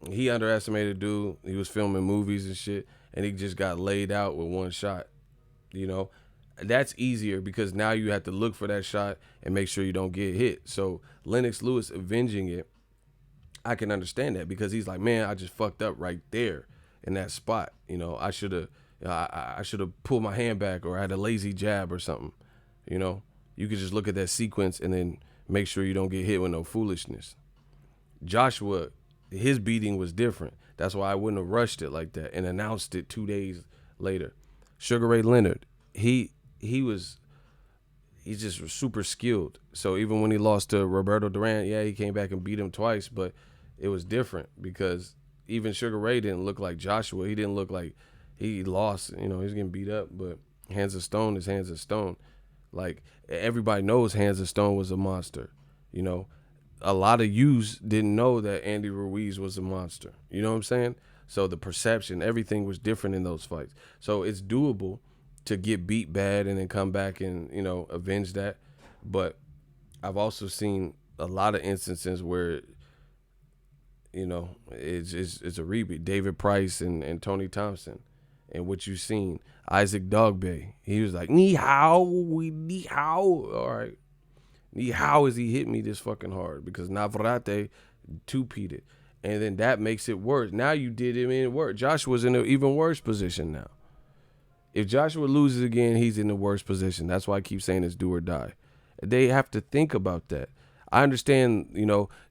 he underestimated dude. He was filming movies and shit, and he just got laid out with one shot. That's easier because now you have to look for that shot and make sure you don't get hit. So Lennox Lewis avenging it, I can understand that because he's like, man, I just fucked up right there in that spot. I should have pulled my hand back, or I had a lazy jab or something. You could just look at that sequence and then make sure you don't get hit with no foolishness. Joshua, his beating was different. That's why I wouldn't have rushed it like that and announced it 2 days later. Sugar Ray Leonard, he's just super skilled. So even when he lost to Roberto Duran, yeah, he came back and beat him twice, but it was different because even Sugar Ray didn't look like Joshua. He didn't look like he lost. He was getting beat up, but Hands of Stone is Hands of Stone. Like, everybody knows Hands of Stone was a monster. A lot of yous didn't know that Andy Ruiz was a monster. You know what I'm saying? So the perception, everything was different in those fights. So it's doable to get beat bad and then come back and, avenge that. But I've also seen a lot of instances where, it's a repeat. David Price and Tony Thompson. And what you've seen, Isaac Dogbe, he was like, ni hao. All right. How is he hit me this fucking hard? Because Navarrete two-peated. And then that makes it worse. Now you did him in worse. Joshua's in an even worse position now. If Joshua loses again, he's in the worst position. That's why I keep saying it's do or die. They have to think about that. I understand,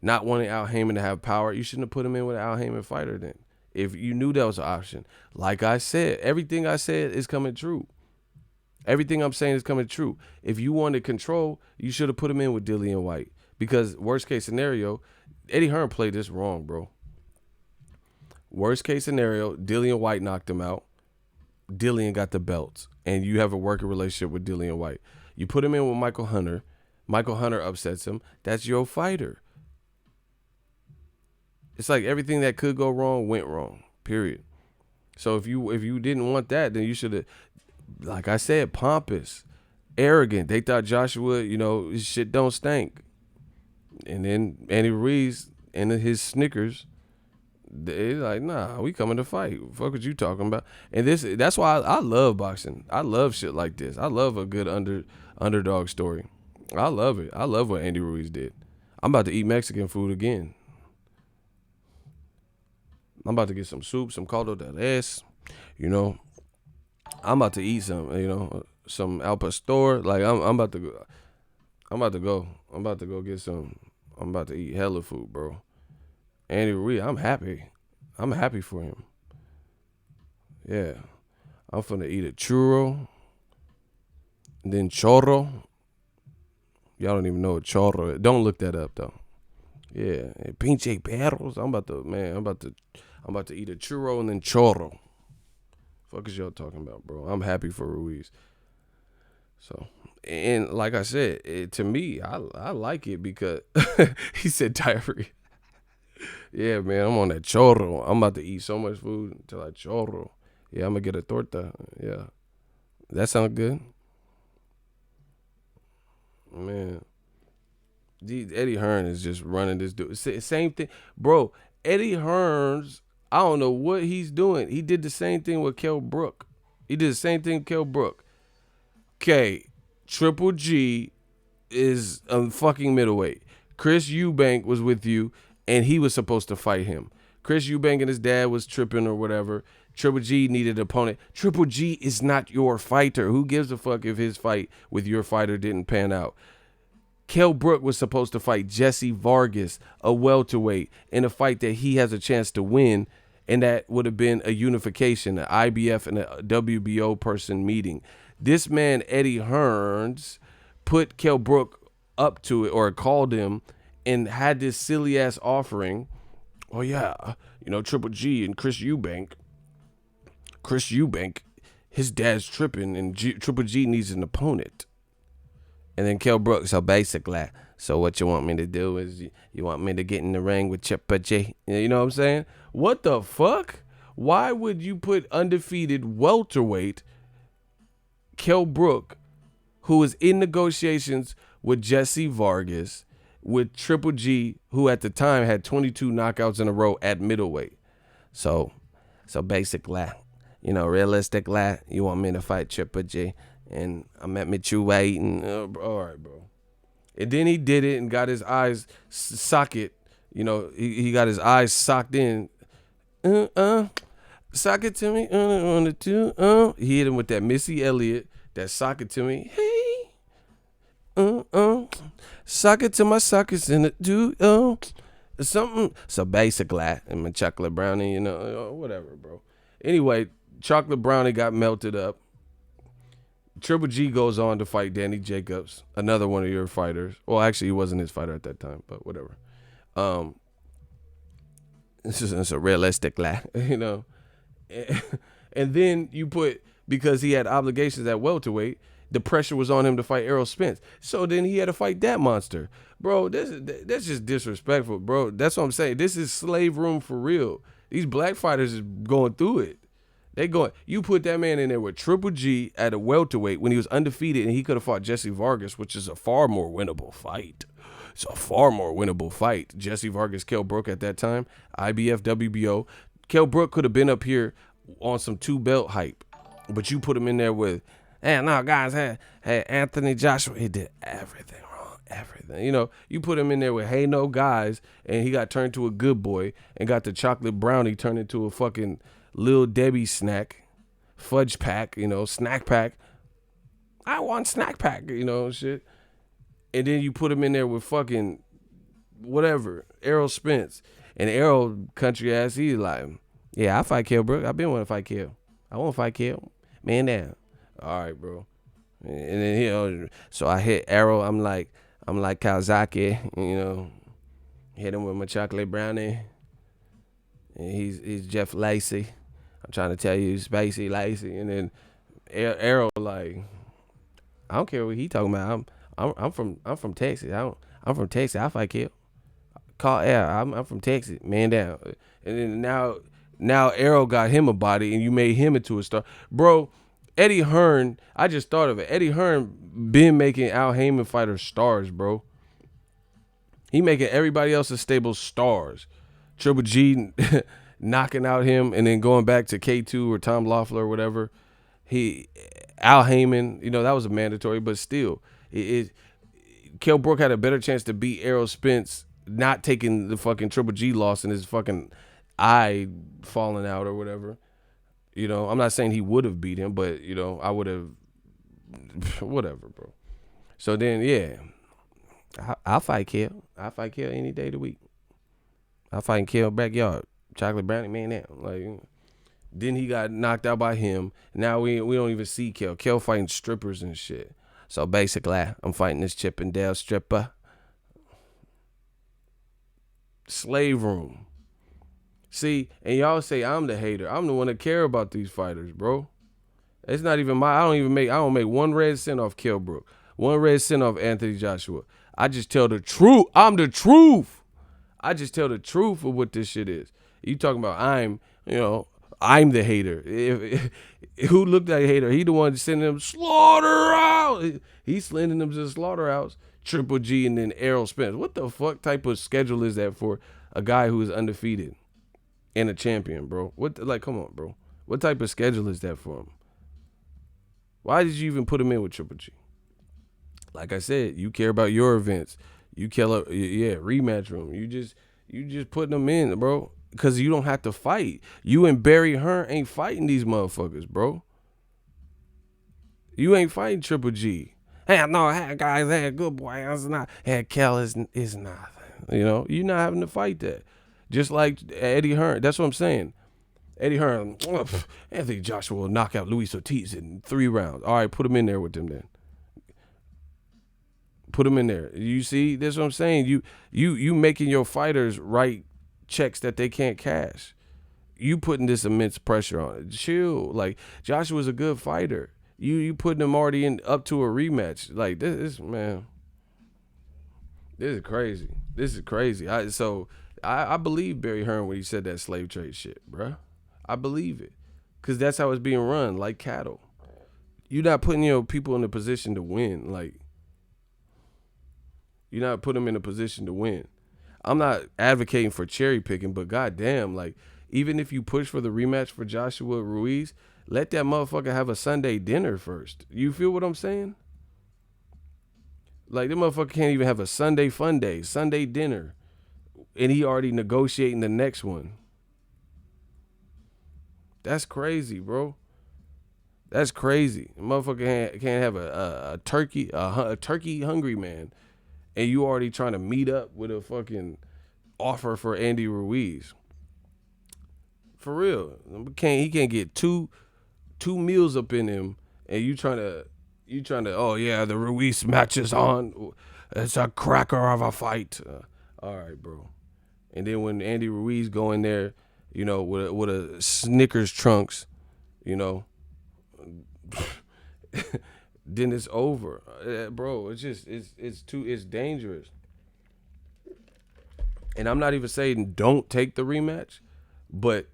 not wanting Al Heyman to have power. You shouldn't have put him in with an Al Heyman fighter then. If you knew that was an option. Like I said, everything I said is coming true. Everything I'm saying is coming true. If you wanted control, you should have put him in with Dillian White. Because worst case scenario, Eddie Hearn played this wrong, bro. Worst case scenario, Dillian White knocked him out. Dillian got the belts. And you have a working relationship with Dillian White. You put him in with Michael Hunter. Michael Hunter upsets him. That's your fighter. It's like everything that could go wrong went wrong, period. So if you didn't want that, then you should have, like I said, pompous, arrogant. They thought Joshua, his shit don't stink. And then Andy Ruiz and his Snickers, they like, nah, we coming to fight. Fuck what you talking about? And that's why I love boxing. I love shit like this. I love a good underdog story. I love it. I love what Andy Ruiz did. I'm about to eat Mexican food again. I'm about to get some soup, some caldo de res, I'm about to eat some al pastor. Like I'm about to go. I'm about to go get some. I'm about to eat hella food, bro. Andy Ruiz, I'm happy. I'm happy for him. Yeah. I'm finna eat a churro. And then chorro. Y'all don't even know what chorro is. Don't look that up though. Yeah. And pinche perros. I'm about to eat a churro and then chorro. Fuck is y'all talking about, bro? I'm happy for Ruiz. So, and like I said, to me, I like it because he said diarrhea. Yeah, man, I'm on that chorro. I'm about to eat so much food until I chorro. Yeah, I'm gonna get a torta. Yeah, that sounds good, man. Eddie Hearn is just running this dude. Same thing, bro. Eddie Hearn's. I don't know what he's doing. He did the same thing with Kell Brook. He did the same thing with Kell Brook. Okay, Triple G is a fucking middleweight. Chris Eubank was with you, and he was supposed to fight him. Chris Eubank and his dad was tripping or whatever. Triple G needed an opponent. Triple G is not your fighter. Who gives a fuck if his fight with your fighter didn't pan out? Kell Brook was supposed to fight Jesse Vargas, a welterweight, in a fight that he has a chance to win, and that would have been a unification, an IBF and a WBO person meeting. This man, Eddie Hearns, put Kell Brook up to it or called him and had this silly ass offering. Oh yeah, Triple G and Chris Eubank, his dad's tripping and Triple G needs an opponent. And then Kell Brook, so basically, so what you want me to do is you want me to get in the ring with Triple G. You know what I'm saying? What the fuck? Why would you put undefeated welterweight Kell Brook, who is in negotiations with Jesse Vargas, with Triple G, who at the time had 22 knockouts in a row at middleweight? So basically, realistically, you want me to fight Triple G, and I'm at middleweight, and all right, bro. And then he did it and got his eyes socket. He got his eyes socked in. Sock it to me. On the two. He hit him with that Missy Elliott. That sock it to me. Hey. Sock it to my sockets in the two. Something. So basically, I'm a chocolate brownie. Whatever, bro. Anyway, chocolate brownie got melted up. Triple G goes on to fight Danny Jacobs, another one of your fighters. Well, actually, he wasn't his fighter at that time, but whatever. It's a realistic lie, And then you put, because he had obligations at welterweight, the pressure was on him to fight Errol Spence. So then he had to fight that monster. Bro, that's just disrespectful, bro. That's what I'm saying. This is slave room for real. These black fighters is going through it. You put that man in there with Triple G at a welterweight when he was undefeated, and he could have fought Jesse Vargas, which is a far more winnable fight. It's a far more winnable fight. Jesse Vargas, Kell Brook at that time, IBF, WBO. Kell Brook could have been up here on some 2-belt hype, but you put him in there with, guys, hey, Anthony Joshua, he did everything wrong, everything. You put him in there with, hey, no guys, and he got turned to a good boy and got the chocolate brownie turned into a fucking Lil Debbie snack, fudge pack, snack pack. I want snack pack, shit. And then you put him in there with fucking whatever, Errol Spence. And Errol, country ass, he's like, yeah, I fight Kell Brook. I've been wanting to fight Kell. I want to fight Kell. Man down. All right, bro. And then, so I hit Errol. I'm like Kawasaki, hit him with my chocolate brownie. And he's Jeff Lacey. I'm trying to tell you, Spacey Lacey. And then Errol, like, I don't care what he talking about. I'm from Texas. I'm from Texas. I fight Kell. Call Errol. I'm from Texas. Man down. And then now Errol got him a body, and you made him into a star, bro. Eddie Hearn. I just thought of it. Eddie Hearn been making Al Heyman fighters stars, bro. He making everybody else's stable stars. Triple G knocking out him and then going back to K2 or Tom Loeffler or whatever. Al Heyman, that was a mandatory, but still, Kell Brook had a better chance to beat Errol Spence not taking the fucking Triple G loss and his fucking eye falling out or whatever. I'm not saying he would have beat him, but I would have, whatever, bro. So then, yeah, I'll fight Kell. I'll fight Kell any day of the week. I fight in Kell backyard. Chocolate brownie, man, now. Like, then he got knocked out by him. Now we don't even see Kell. Kell fighting strippers and shit. So basically, I'm fighting this Chippendale stripper. Slave room. See, and y'all say I'm the hater. I'm the one that care about these fighters, bro. It's not even I don't make 1 red cent off Kell Brook, 1 red cent off Anthony Joshua. I just tell the truth. I'm the truth. I just tell the truth of what this shit is. You talking about I'm the hater. Who looked like a hater? He the one sending them slaughterhouse. He's sending them to the slaughterhouse. Triple G and then Errol Spence. What the fuck type of schedule is that for a guy who is undefeated and a champion, bro? Come on, bro. What type of schedule is that for him? Why did you even put him in with Triple G? Like I said, you care about your events. You care, rematch room. You just putting them in, bro, because you don't have to fight. You and Barry Hearn ain't fighting these motherfuckers, bro. You ain't fighting Triple G. Hey, no, guys, hey, good boy. It's not. Hey, Kell is nothing. You're not having to fight that. Just like Eddie Hearn. That's what I'm saying. Eddie Hearn, Anthony Joshua will knock out Luis Ortiz in 3 rounds. All right, put him in there with them then. Put him in there. You see, that's what I'm saying. You making your fighters write checks that they can't cash. You putting this immense pressure on it. Chill. Like, Joshua's a good fighter. You putting him already up to a rematch. Like, this man. This is crazy. This is crazy. I believe Barry Hearn when he said that slave trade shit, bruh. I believe it. Because that's how it's being run, like cattle. You're not putting people in a position to win. Like, you're not putting them in a position to win. I'm not advocating for cherry picking, but goddamn, like, even if you push for the rematch for Joshua Ruiz, let that motherfucker have a Sunday dinner first. You feel what I'm saying? Like, that motherfucker can't even have a Sunday fun day, Sunday dinner, and he already negotiating the next one. That's crazy, bro. That's crazy. A motherfucker can't have a turkey hungry man, and you already trying to meet up with a fucking offer for Andy Ruiz. For real, he can't get two meals up in him, and you trying to oh yeah, the Ruiz match is on. It's a cracker of a fight. All right, bro. And then when Andy Ruiz go in there, with a Snickers trunks, then it's over, bro. It's just it's dangerous. And I'm not even saying don't take the rematch, but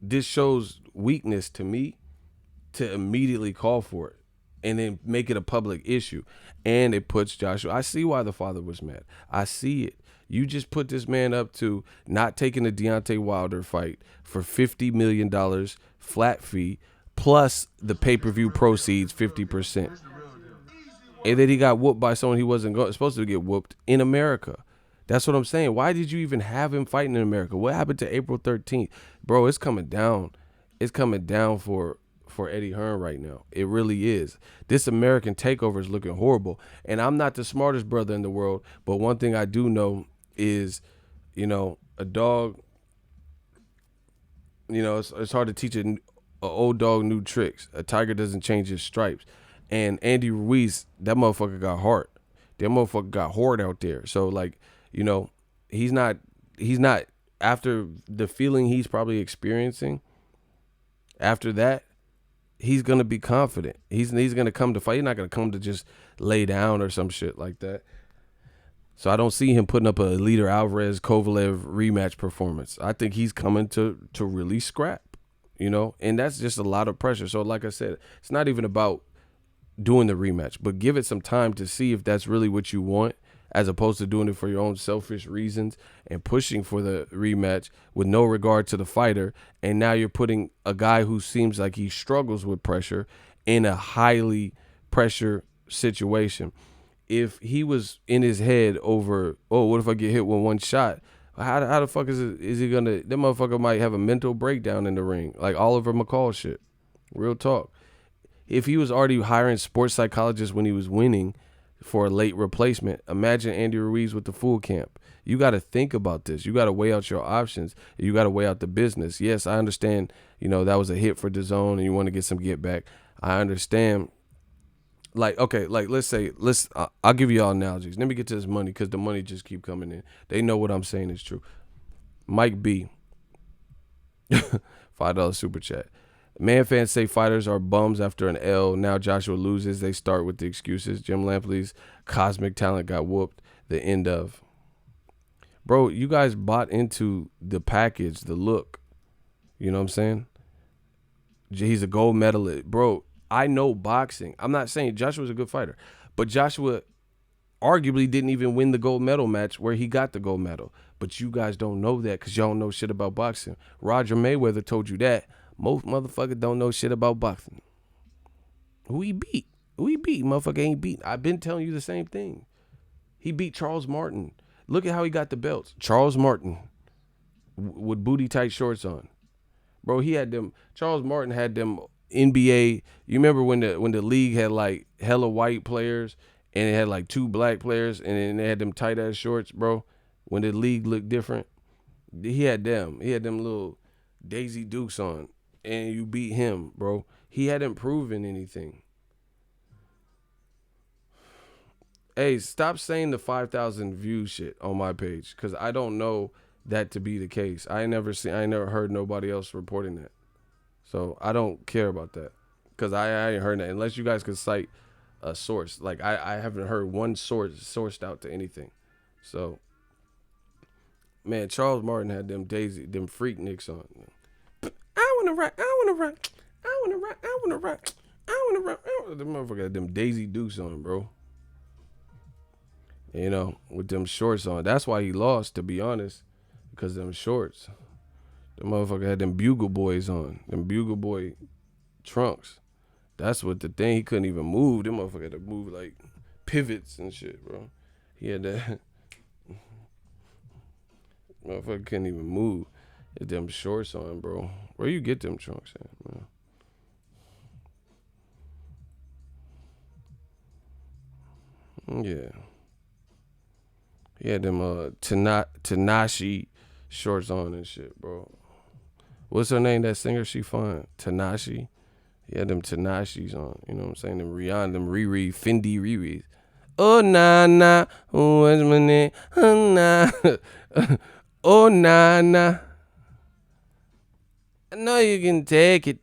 this shows weakness to me to immediately call for it and then make it a public issue. And it puts Joshua. I see why the father was mad. I see it. You just put this man up to not taking the Deontay Wilder fight for $50 million flat fee plus the pay-per-view proceeds 50%. And then he got whooped by someone he wasn't supposed to get whooped in America. That's what I'm saying. Why did you even have him fighting in America? What happened to April 13th? Bro, it's coming down. It's coming down for Eddie Hearn right now. It really is. This American takeover is looking horrible. And I'm not the smartest brother in the world, but one thing I do know is, a dog, it's hard to teach an old dog new tricks. A tiger doesn't change his stripes. And Andy Ruiz, that motherfucker got heart. That motherfucker got horde out there. So, like, he's not after the feeling he's probably experiencing, after that, he's going to be confident. He's going to come to fight. He's not going to come to just lay down or some shit like that. So I don't see him putting up a Leader Alvarez-Kovalev rematch performance. I think he's coming to really scrap, and that's just a lot of pressure. So like I said, it's not even about doing the rematch, but give it some time to see if that's really what you want, as opposed to doing it for your own selfish reasons and pushing for the rematch with no regard to the fighter. And now you're putting a guy who seems like he struggles with pressure in a highly pressure situation. If he was in his head over, what if I get hit with one shot? How the fuck is he gonna? That motherfucker might have a mental breakdown in the ring, like Oliver McCall shit. Real talk. If he was already hiring sports psychologists when he was winning for a late replacement, imagine Andy Ruiz with the full camp. You got to think about this. You got to weigh out your options. You got to weigh out the business. Yes, I understand. That was a hit for DAZN, and you want to get some get back. I understand. Like, okay, like I'll give you all analogies. Let me get to this money because the money just keep coming in. They know what I'm saying is true. Mike B, $5 super chat. Man fans say fighters are bums after an L. Now Joshua loses. They start with the excuses. Jim Lampley's cosmic talent got whooped. The end of. Bro, you guys bought into the package, the look. You know what I'm saying? He's a gold medalist. Bro, I know boxing. I'm not saying Joshua's a good fighter. But Joshua arguably didn't even win the gold medal match where he got the gold medal. But you guys don't know that because y'all don't know shit about boxing. Roger Mayweather told you that. Most motherfuckers don't know shit about boxing. Who he beat? Who he beat? Motherfucker ain't beat. I've been telling you the same thing. He beat Charles Martin. Look at how he got the belts. Charles Martin with booty tight shorts on. Bro, he had them. Charles Martin had them NBA. You remember when the league had like hella white players and it had like 2 black players and then they had them tight ass shorts, bro? When the league looked different, he had them. He had them little Daisy Dukes on. And you beat him, bro. He hadn't proven anything. Hey, stop saying the 5,000 view shit on my page because I don't know that to be the case. I ain't never heard nobody else reporting that. So I don't care about that because I ain't heard that unless you guys could cite a source. Like I haven't heard one source sourced out to anything. So, man, Charles Martin had them freak nicks on. I wanna rock. The motherfucker had them Daisy Dukes on, bro. You know, with them shorts on. That's why he lost, to be honest, because them shorts. The motherfucker had them Bugle Boys on, them Bugle Boy trunks. That's what the thing. He couldn't even move. Them motherfucker had to move like pivots and shit, bro. He had that. Motherfucker couldn't even move. Had them shorts on, bro. Where you get them trunks at, man? Yeah. He had them Tanashi shorts on and shit, bro. What's her name? That singer, she fine. Tanashi. He had them Tanashis on. You know what I'm saying? Them Rihanna, them Riri, Fendi Riri's. Oh, nah. What's my name? Oh, nah. Oh, nah. I know you can take it.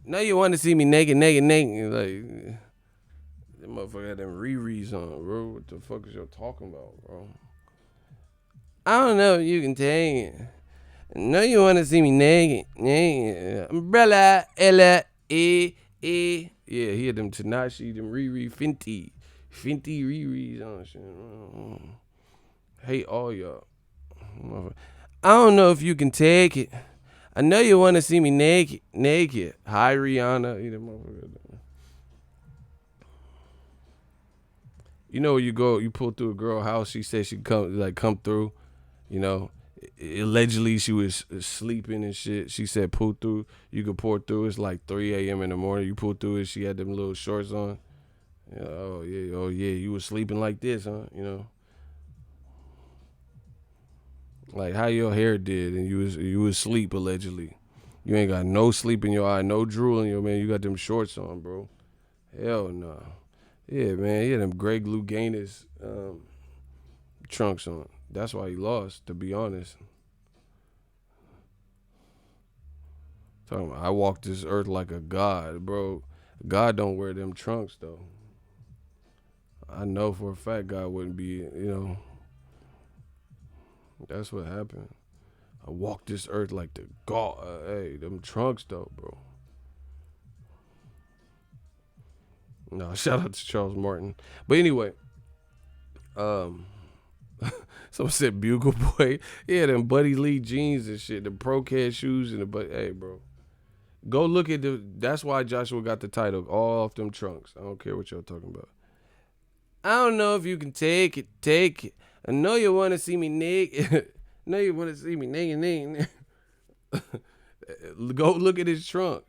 Know you want to see me naked. Like, that motherfucker had them Riri's on, bro. What the fuck is y'all talking about, bro? I don't know if you can take it. Know you want to see me naked. Umbrella, Ella, Yeah, he had them Tanashi, them Riri, Fenty Riri's on shit. Hate all y'all. I don't know if you can take it. I know you want to see me naked. Hi, Rihanna. You know, you go, you pull through a girl house. She said she come through. You know, allegedly she was sleeping and shit. She said pull through. You could pour through. It's like 3 a.m. in the morning. You pull through it. She had them little shorts on. You know, oh yeah. You was sleeping like this, huh? You know. Like how your hair did, and you was asleep allegedly. You ain't got no sleep in your eye, no drool in your man. You got them shorts on, bro. Hell no. Nah. Yeah, man. He had them Greg Louganis trunks on. That's why he lost, to be honest. Talking about, I walk this earth like a god, bro. God don't wear them trunks though. I know for a fact God wouldn't be, you know. That's what happened. I walk this earth like the God. Hey, them trunks though, bro. No, shout out to Charles Martin. But anyway, someone said Bugle Boy. Yeah, them Buddy Lee jeans and shit, the Pro-Cad shoes and hey, bro. Go look at that's why Joshua got the title, all off them trunks. I don't care what y'all talking about. I don't know if you can take it. I know you want to see me naked. naked. Go look at his trunk.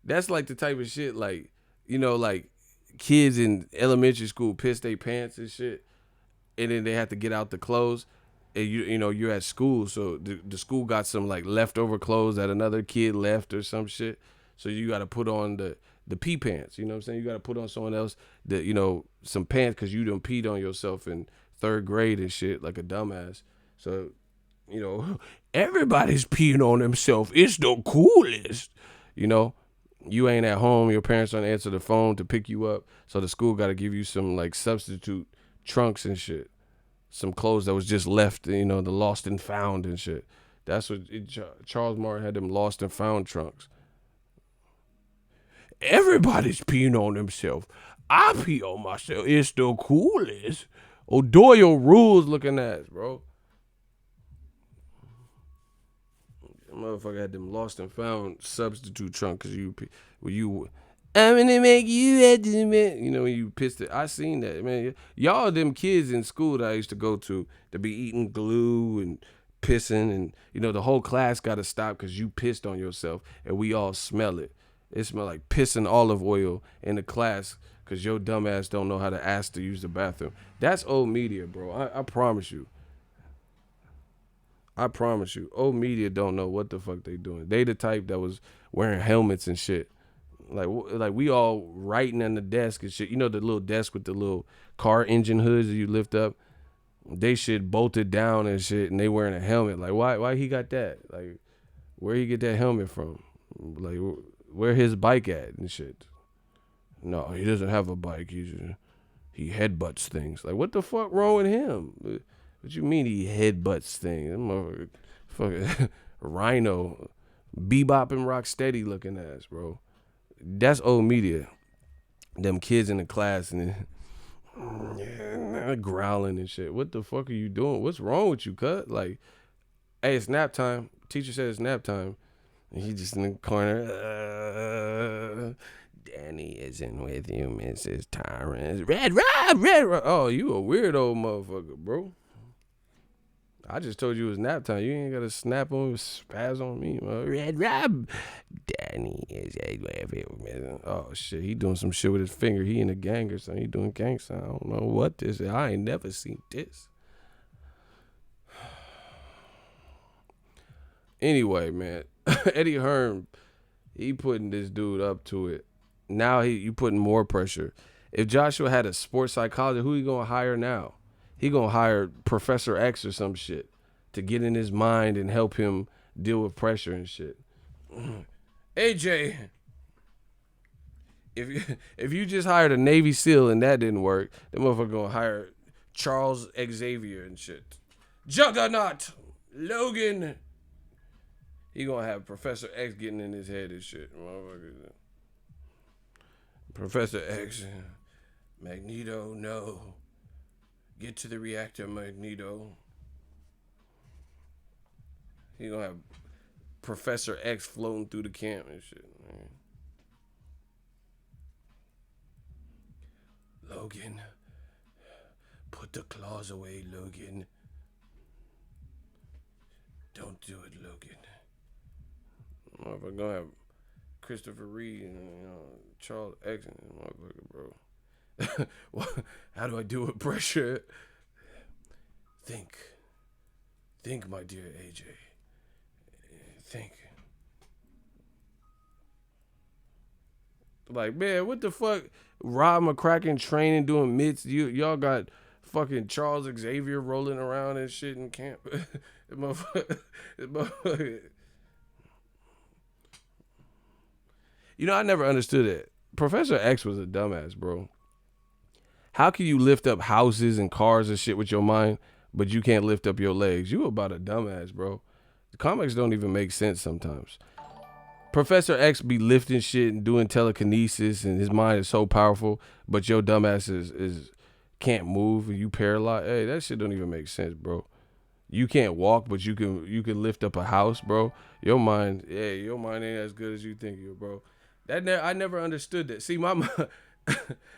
That's like the type of shit, like, you know, like kids in elementary school piss their pants and shit, and then they have to get out the clothes. And you know, you're at school, so the school got some like leftover clothes that another kid left or some shit. So you got to put on the pee pants. You know what I'm saying? You got to put on someone else some pants because you done peed on yourself in 3rd grade and shit like a dumbass. So You know, everybody's peeing on themselves. It's the coolest. You know, you ain't at home. Your parents don't answer the phone to pick you up. So the school got to give you some like substitute trunks and shit. Some clothes that was just left, you know, the lost and found and shit. That's what Charles Martin had, them lost and found trunks. Everybody's peeing on themselves. I pee on myself. It's the coolest. O'Doyle rules looking ass, bro. That motherfucker had them lost and found substitute trunk because I'm gonna make you you know, when you pissed it. I seen that, man. Y'all them kids in school that I used to go to be eating glue and pissing, and you know the whole class got to stop because you pissed on yourself and we all smell it. It smell like piss and olive oil in the class because your dumb ass don't know how to ask to use the bathroom. That's old media, bro. I promise you. I promise you. Old media don't know what the fuck they doing. They the type that was wearing helmets and shit. Like we all writing on the desk and shit. You know the little desk with the little car engine hoods that you lift up? They shit bolted down and shit, and they wearing a helmet. Like why he got that? Like where he get that helmet from? Like where his bike at and shit? No, he doesn't have a bike. He headbutts things. Like what the fuck wrong with him? What you mean he headbutts things? That motherfucker, fucking rhino, bebop and rock steady looking ass, bro. That's old media. Them kids in the class and growling and shit. What the fuck are you doing? What's wrong with you, cut? Like, hey, it's nap time. Teacher said it's nap time. And he just in the corner. Danny isn't with you, Mrs. Torrance. Red Rob. Oh, you a weirdo motherfucker, bro. I just told you it was nap time. You ain't got to snap on, spaz on me. Red Rob. Danny is with you. Oh, shit. He doing some shit with his finger. He in a gang or something. He doing gangsta. I don't know what this is. I ain't never seen this. Anyway, man. Eddie Hearn, he putting this dude up to it. Now you putting more pressure. If Joshua had a sports psychologist, who he gonna hire now? He gonna hire Professor X or some shit to get in his mind and help him deal with pressure and shit. AJ, if you just hired a Navy SEAL and that didn't work, the motherfucker gonna hire Charles Xavier and shit. Juggernaut, Logan. He gonna have Professor X getting in his head and shit. Professor X, Magneto, no. Get to the reactor, Magneto. He gonna have Professor X floating through the camp and shit, man. Logan, put the claws away, Logan. Don't do it, Logan. Motherfucker gonna have Christopher Reed and Charles X and motherfucker, bro. How do I deal with pressure? Think, my dear AJ. Think. Like, man, what the fuck? Rob McCracken training, doing mitts. Y'all got fucking Charles Xavier rolling around and shit in camp. You know, I never understood it. Professor X was a dumbass, bro. How can you lift up houses and cars and shit with your mind, but you can't lift up your legs? You about a dumbass, bro. The comics don't even make sense sometimes. Professor X be lifting shit and doing telekinesis, and his mind is so powerful, but your dumbass is can't move and you paralyzed. Hey, that shit don't even make sense, bro. You can't walk, but you can lift up a house, bro. Your mind ain't as good as you think, bro. I never understood that. See, my mind,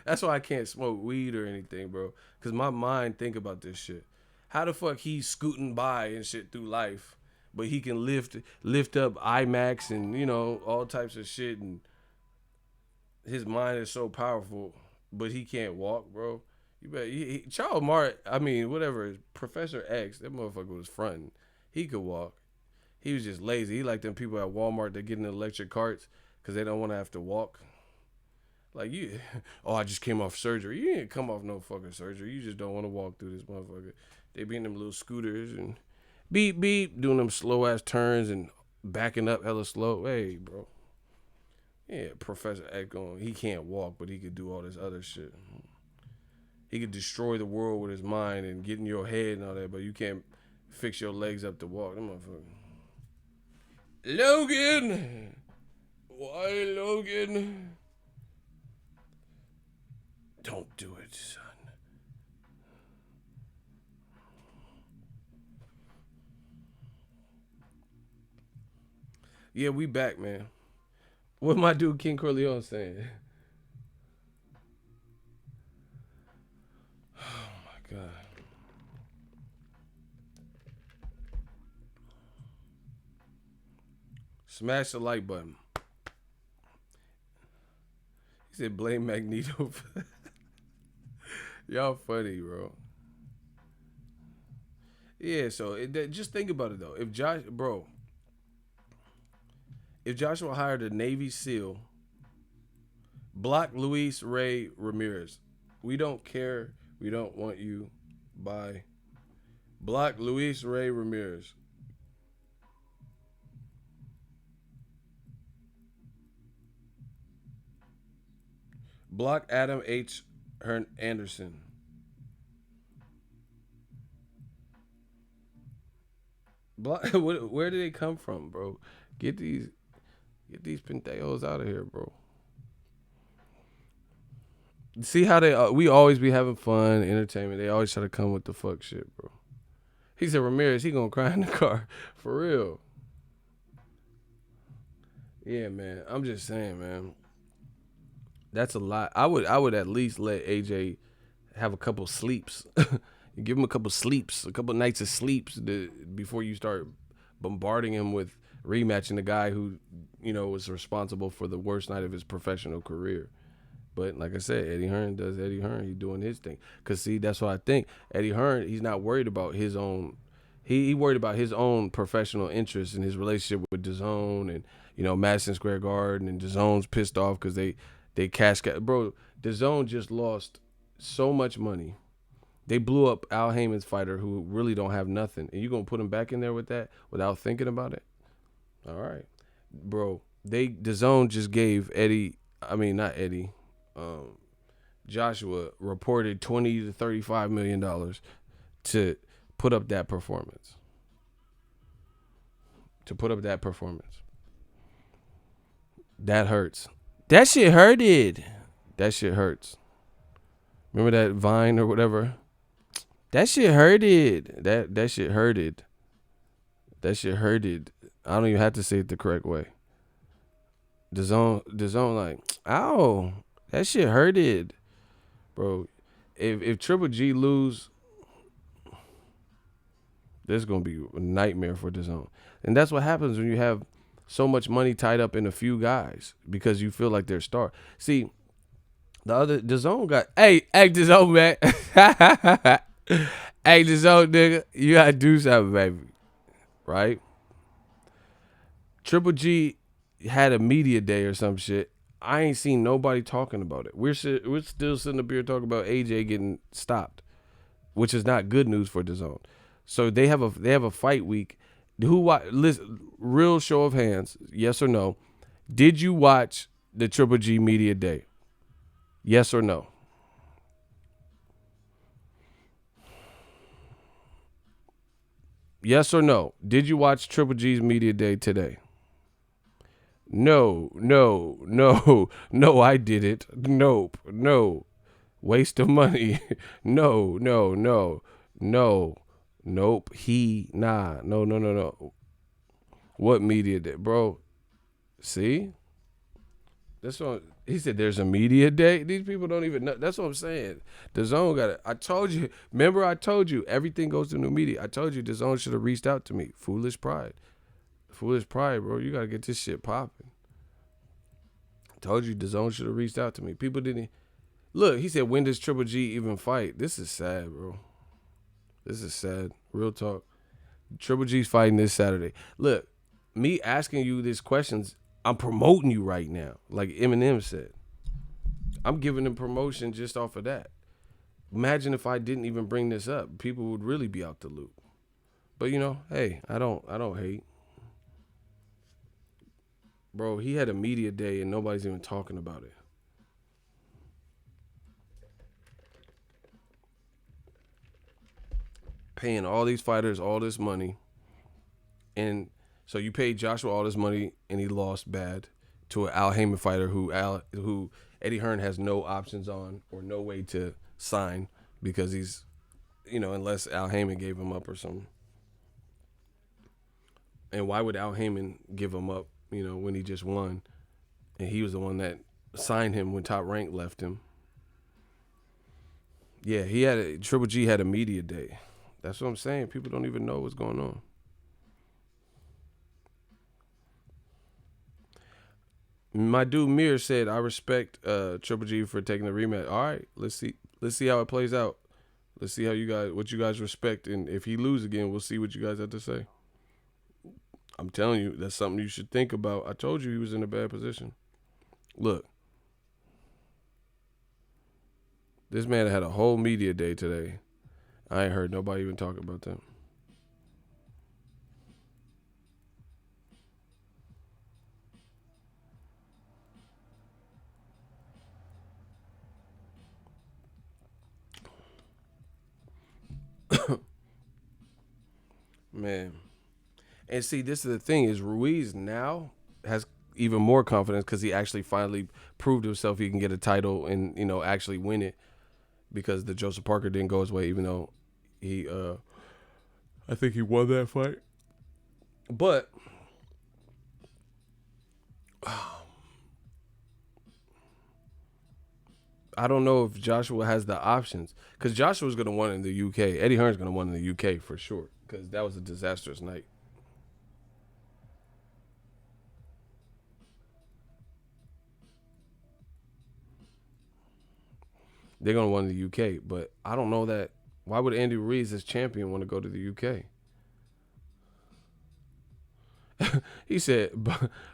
that's why I can't smoke weed or anything, bro. Because my mind think about this shit. How the fuck he's scooting by and shit through life, but he can lift up IMAX and, all types of shit, and his mind is so powerful, but he can't walk, bro. You bet. Charles Martin, whatever, Professor X, that motherfucker was fronting. He could walk. He was just lazy. He like them people at Walmart that get in the electric carts because they don't want to have to walk. Like, I just came off surgery. You didn't come off no fucking surgery. You just don't want to walk through this motherfucker. They be in them little scooters and beep beep, doing them slow ass turns and backing up hella slow. Hey, bro. Yeah, Professor Ekon, he can't walk, but he could do all this other shit. He could destroy the world with his mind and get in your head and all that, but you can't fix your legs up to walk. That motherfucker. Logan! Why, Logan? Don't do it, son. Yeah, we back, man. What my dude King Corleone saying? Oh my God. Smash the like button. He said blame Magneto. Y'all funny, bro. Yeah, so just think about it though. If Joshua hired a Navy SEAL, block Luis Ray Ramirez. We don't care. We don't want you. Bye. Block Luis Ray Ramirez. Block Adam H. Hearn Anderson. Block. Where do they come from, bro? Get these pendeos out of here, bro. See how we always be having fun, entertainment. They always try to come with the fuck shit, bro. He said Ramirez, he gonna cry in the car. For real. Yeah, man. I'm just saying, man. That's a lot. I would at least let AJ have a couple sleeps. You give him a couple sleeps, a couple nights of sleeps before you start bombarding him with rematching the guy who, was responsible for the worst night of his professional career. But like I said, Eddie Hearn does Eddie Hearn. He's doing his thing. Because, see, that's what I think. Eddie Hearn, he's not worried about his own. He worried about his own professional interests and his relationship with DAZN and, Madison Square Garden. And DAZN's pissed off because they cash. Bro, DAZN just lost so much money. They blew up Al Heyman's fighter who really don't have nothing. And you going to put him back in there with that without thinking about it? All right. Bro, DAZN just gave Joshua reported $20 to $35 million to put up that performance. That hurts. That shit hurted. That shit hurts. Remember that Vine or whatever? That shit hurted. That shit hurted. That shit hurted. I don't even have to say it the correct way. DAZN like, ow, that shit hurted. Bro, if Triple G lose, this is going to be a nightmare for DAZN. And that's what happens when you have so much money tied up in a few guys because you feel like they're star. See, the other DAZN got, hey DAZN, man. Hey DAZN, nigga, you got to do something, baby. Right? Triple G had a media day or some shit. I ain't seen nobody talking about it. We're still sitting up here talking about AJ getting stopped, which is not good news for DAZN. So they have a fight week. Listen, real show of hands, yes or no? Did you watch the Triple G media day? Yes or no? Yes or no? Did you watch Triple G's media day today? No, I didn't. Nope, no. Waste of money. No. Nope. No. What media day? Bro, see? That's what he said. There's a media day. These people don't even know. That's what I'm saying. DAZN got it. I told you. Remember, I told you everything goes to new media. I told you DAZN should have reached out to me. Foolish pride, bro. You gotta get this shit popping. Told you DAZN should have reached out to me. People didn't. Look, he said, when does Triple G even fight? This is sad, bro. This is sad. Real talk. Triple G's fighting this Saturday. Look, me asking you these questions, I'm promoting you right now. Like Eminem said. I'm giving him promotion just off of that. Imagine if I didn't even bring this up. People would really be out the loop. But hey, I don't hate. Bro, he had a media day and nobody's even talking about it. Paying all these fighters all this money. And so you paid Joshua all this money and he lost bad to an Al Heyman fighter who Eddie Hearn has no options on or no way to sign because he's, unless Al Heyman gave him up or something. And why would Al Heyman give him up, when he just won? And he was the one that signed him when Top Rank left him. Yeah, Triple G had a media day. That's what I'm saying. People don't even know what's going on. My dude Mir said, I respect Triple G for taking the rematch. All right, let's see how it plays out. Let's see what you guys respect, and if he lose again, we'll see what you guys have to say. I'm telling you, that's something you should think about. I told you he was in a bad position. Look, this man had a whole media day today. I ain't heard nobody even talk about that. Man. And see, this is the thing, is Ruiz now has even more confidence because he actually finally proved himself he can get a title and, actually win it, because the Joseph Parker didn't go his way, even though he, I think he won that fight. But I don't know if Joshua has the options, because Joshua's going to win in the UK. Eddie Hearn's going to win in the UK for sure, because that was a disastrous night. They're going to win the UK, but I don't know that. Why would Andy Ruiz as champion want to go to the UK? He said,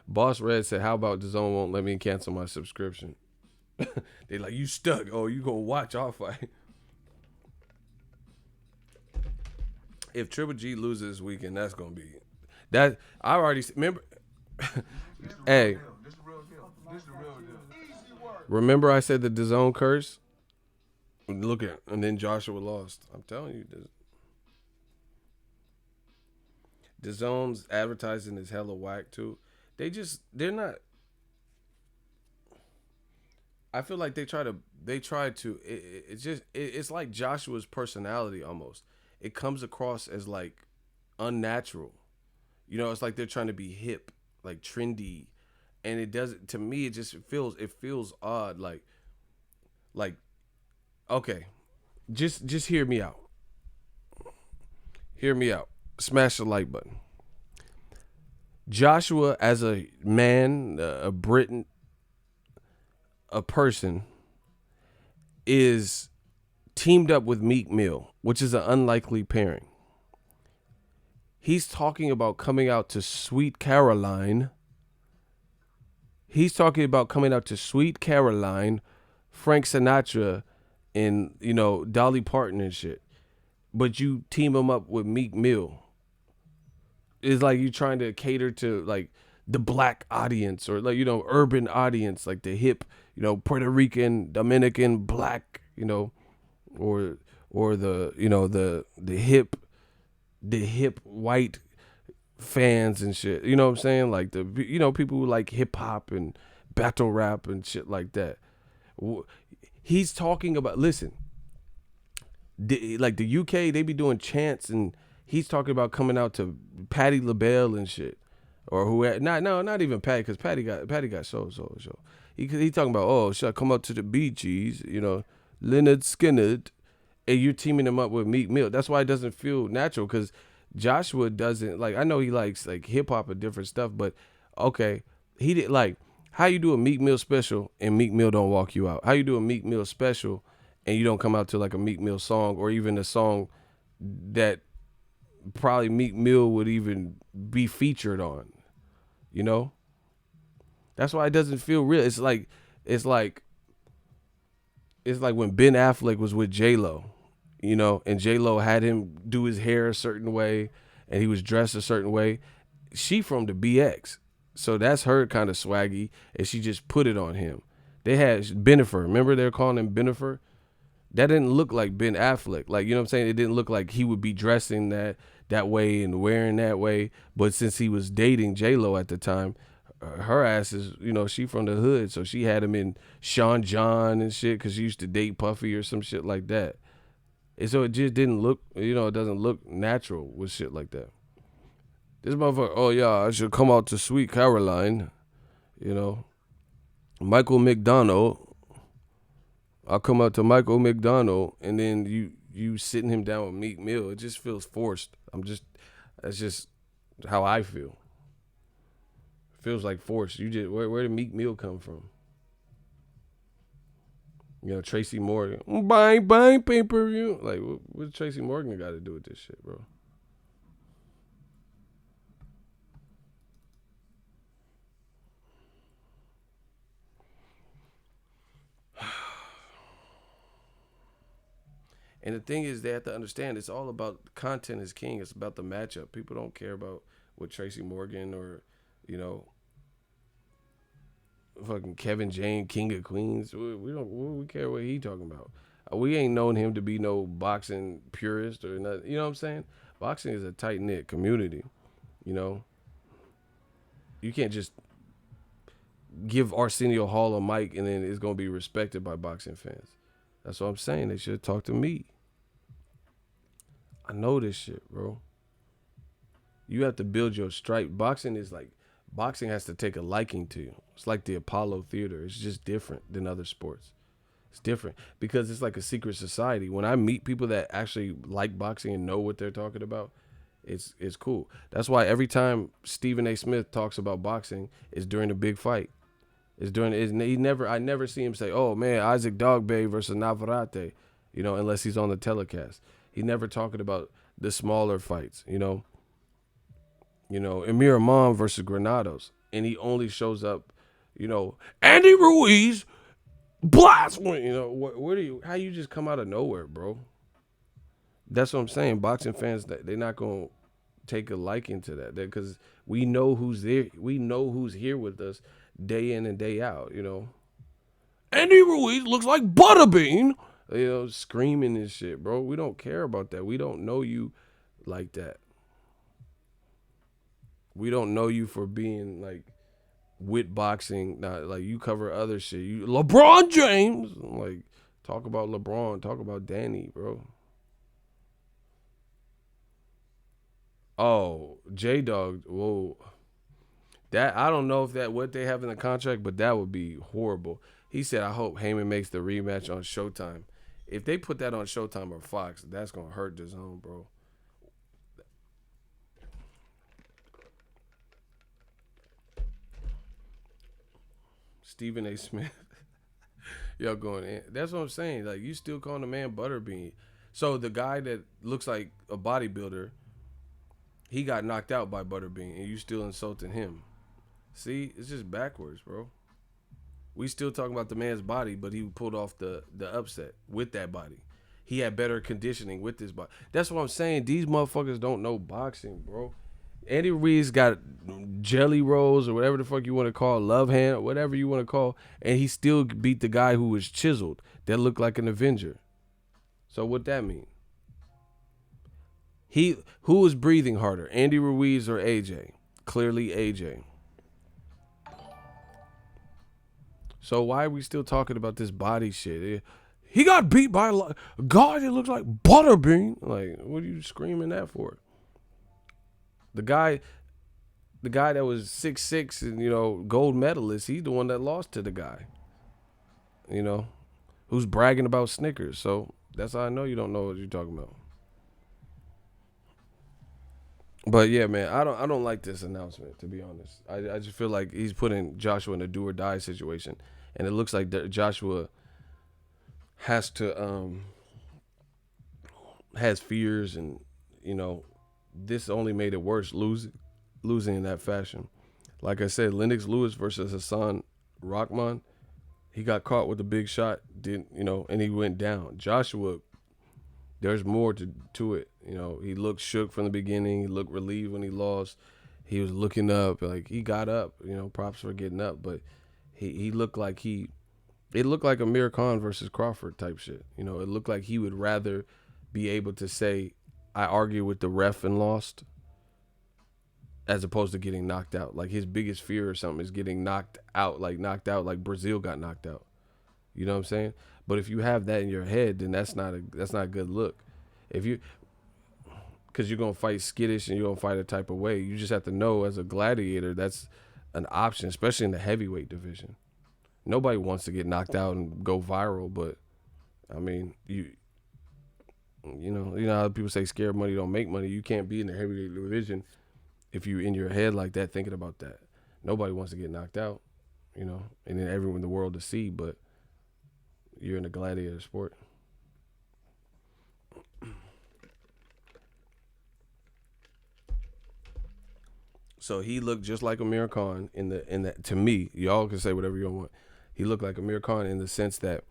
Boss Red said, how about DAZN won't let me cancel my subscription? They like, you stuck. Oh, you going to watch our fight. If Triple G loses this weekend, that's going to be that. I already remember. Hey, This the real deal. This the real deal. Easy work. remember I said the DAZN curse? Look at, and then Joshua lost. I'm telling you, DAZN's advertising is hella whack too. They're not. I feel like they try to. It's like Joshua's personality almost. It comes across as like unnatural. It's like they're trying to be hip, like trendy, and it doesn't. To me, it feels odd. Like, okay, just hear me out. Hear me out. Smash the like button. Joshua, as a man, a Briton, a person, is teamed up with Meek Mill, which is an unlikely pairing. He's talking about coming out to Sweet Caroline. Frank Sinatra, and Dolly Parton and shit. But you team him up with Meek Mill. It's like you trying to cater to like the black audience, or like urban audience, like the hip, Puerto Rican, Dominican, black, or the hip white fans and shit. You know what I'm saying? Like the people who like hip hop and battle rap and shit like that. He's talking about, listen, like the UK, they be doing chants, and he's talking about coming out to Patti LaBelle and shit, or who? Not even Patti, because Patti got so. He talking about, should I come up to the Bee Gees, Leonard Skinner, and you're teaming him up with Meek Mill. That's why it doesn't feel natural, because Joshua doesn't like. I know he likes like hip hop and different stuff, but okay, he did like. How you do a Meek Mill special and Meek Mill don't walk you out? How you do a Meek Mill special and you don't come out to like a Meek Mill song, or even a song that probably Meek Mill would even be featured on? That's why it doesn't feel real. It's like when Ben Affleck was with J-Lo, and J-Lo had him do his hair a certain way, and he was dressed a certain way. She from the BX, so that's her kind of swaggy, and she just put it on him. They had Benifer. Remember they were calling him Benifer? That didn't look like Ben Affleck. Like, you know what I'm saying? It didn't look like he would be dressing that way and wearing that way. But since he was dating J-Lo at the time, her ass is, you know, she from the hood. So she had him in Sean John and shit because she used to date Puffy or some shit like that. And so it just didn't look, you know, it doesn't look natural with shit like that. This motherfucker, oh yeah, I should come out to Sweet Caroline, you know. Michael McDonald. I'll come out to Michael McDonald, and then you sitting him down with Meek Mill. It just feels forced. That's just how I feel. It feels like forced. You just where did Meek Mill come from? You know, Tracy Morgan, bang pay-per-view. Like, what Tracy Morgan got to do with this shit, bro? And the thing is, they have to understand it's all about content is king. It's about the matchup. People don't care about what Tracy Morgan or, you know, fucking Kevin James, King of Queens. We care what he talking about. We ain't known him to be no boxing purist or nothing. You know what I'm saying? Boxing is a tight knit community. You know, you can't just give Arsenio Hall a mic and then it's gonna be respected by boxing fans. That's what I'm saying. They should talk to me. I know this shit, bro. You have to build your stripe. Boxing has to take a liking to you. It's like the Apollo Theater. It's just different than other sports. It's different because it's like a secret society. When I meet people that actually like boxing and know what they're talking about, it's cool. That's why every time Stephen A. Smith talks about boxing, it's during a big fight. I never see him say, "Oh man, Isaac Dogboe versus Navarrete," you know, unless he's on the telecast. He never talking about the smaller fights, you know. You know, Emir Imam versus Granados, and he only shows up, you know, Andy Ruiz, blast one, you know. How you just come out of nowhere, bro? That's what I'm saying. Boxing fans, they're not gonna take a liking to that because we know who's there. We know who's here with us day in and day out, you know. Andy Ruiz looks like Butterbean, you know, screaming and shit, bro. We don't care about that. We don't know you like that. We don't know you for being like with boxing. Not like you cover other shit. You LeBron James, like talk about LeBron, talk about Danny, bro. Oh, J-Dog, whoa. That I don't know if that what they have in the contract, but that would be horrible. He said, "I hope Heyman makes the rematch on Showtime." If they put that on Showtime or Fox, that's gonna hurt the zone, bro. Stephen A. Smith, y'all going in. That's what I'm saying. Like you still calling the man Butterbean. So the guy that looks like a bodybuilder, he got knocked out by Butterbean, and you still insulting him. See, it's just backwards, bro. We still talking about the man's body, but he pulled off the upset with that body. He had better conditioning with this body. That's what I'm saying. These motherfuckers don't know boxing, bro. Andy Ruiz got jelly rolls or whatever the fuck you want to call, love hand or whatever you want to call, and he still beat the guy who was chiseled that looked like an Avenger. So what that mean? Who was breathing harder, Andy Ruiz or AJ? Clearly AJ. So why are we still talking about this body shit? He got beat by a guy that looks like Butterbean. Like, what are you screaming that for? The guy that was 6'6" and, you know, gold medalist, he's the one that lost to the guy, you know, who's bragging about Snickers. So that's how I know you don't know what you're talking about. But yeah, man, I don't like this announcement, to be honest. I just feel like he's putting Joshua in a do or die situation, and it looks like Joshua has fears, and you know, this only made it worse losing in that fashion. Like I said, Lennox Lewis versus Hassan Rahman, he got caught with a big shot, and he went down. Joshua There's more to it. You know, he looked shook from the beginning. He looked relieved when he lost. He was looking up, like he got up. You know, props for getting up, but he looked like it looked like Amir Khan versus Crawford type shit. You know, it looked like he would rather be able to say, I argued with the ref and lost, as opposed to getting knocked out. Like his biggest fear or something is getting knocked out like Brazil got knocked out. You know what I'm saying? But if you have that in your head, then that's not a good look. If you, because you're gonna fight skittish and you're gonna fight a type of way. You just have to know as a gladiator that's an option, especially in the heavyweight division. Nobody wants to get knocked out and go viral, but I mean, you know how people say scared money don't make money. You can't be in the heavyweight division if you in your head like that thinking about that. Nobody wants to get knocked out, you know, and then everyone in the world to see, but you're in a gladiator sport. So he looked just like Amir Khan in the to me, y'all can say whatever you want. He looked like Amir Khan in the sense that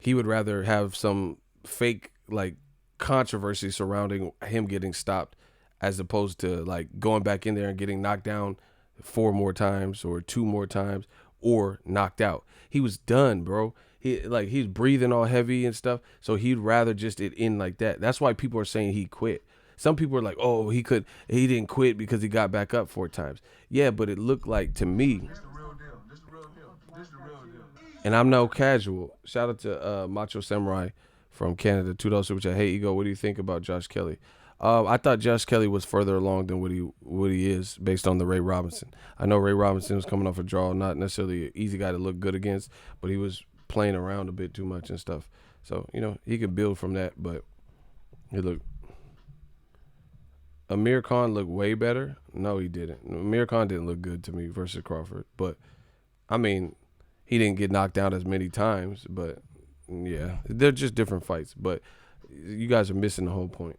he would rather have some fake like controversy surrounding him getting stopped as opposed to like going back in there and getting knocked down 4 more times or 2 more times or knocked out. He was done, bro. He's breathing all heavy and stuff. So he'd rather just it end like that. That's why people are saying he quit. Some people are like, oh, he didn't quit because he got back up 4 times. Yeah, but it looked like to me. This the real deal. This the real deal. This the real deal. And I'm no casual. Shout out to Macho Samurai from Canada, $2 super chat. Hey, Ego, what do you think about Josh Kelly? I thought Josh Kelly was further along than what he is based on the Ray Robinson. I know Ray Robinson was coming off a draw, not necessarily an easy guy to look good against, but he was playing around a bit too much and stuff. So, you know, he could build from that, but he looked. Amir Khan looked way better. No, he didn't. Amir Khan didn't look good to me versus Crawford, but I mean, he didn't get knocked down as many times, but yeah, they're just different fights. But you guys are missing the whole point.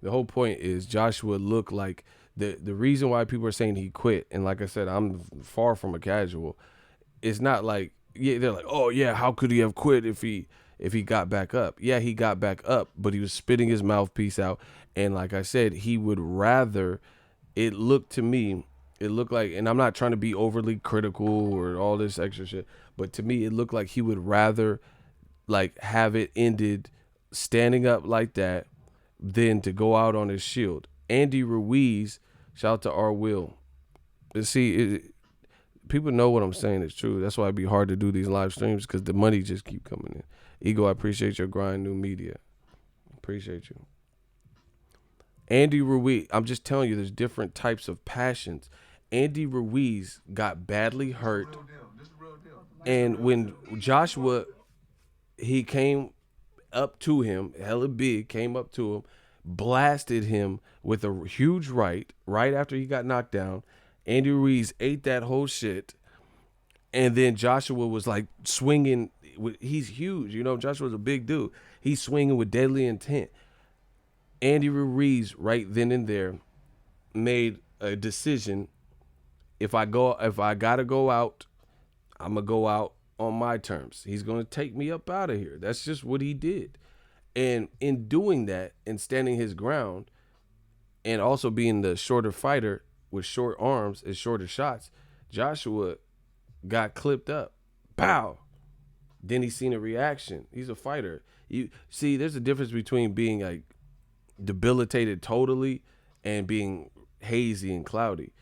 The whole point is Joshua looked like the reason why people are saying he quit, and like I said, I'm far from a casual. It's not like, yeah, they're like, oh yeah, how could he have quit if he got back up? Yeah, he got back up, but he was spitting his mouthpiece out, and like I said, he would rather. It looked like, and I'm not trying to be overly critical or all this extra shit, but to me, it looked like he would rather like have it ended standing up like that than to go out on his shield. Andy Ruiz, shout out to R. Will. See, people know what I'm saying is true. That's why it'd be hard to do these live streams because the money just keep coming in. Ego, I appreciate your grind, new media. Appreciate you. Andy Ruiz, I'm just telling you, there's different types of passions. Andy Ruiz got badly hurt. This the real deal. And when Joshua, he came up to him, hella big, came up to him, blasted him with a huge right after he got knocked down. Andy Ruiz ate that whole shit. And then Joshua was like swinging. He's huge. You know, Joshua's a big dude. He's swinging with deadly intent. Andy Ruiz right then and there made a decision. If I gotta go out, I'm gonna go out on my terms. He's gonna take me up out of here. That's just what he did. And in doing that and standing his ground and also being the shorter fighter with short arms and shorter shots, Joshua got clipped up. Pow. Then he seen a reaction. He's a fighter. You see, there's a difference between being like debilitated totally and being hazy and cloudy.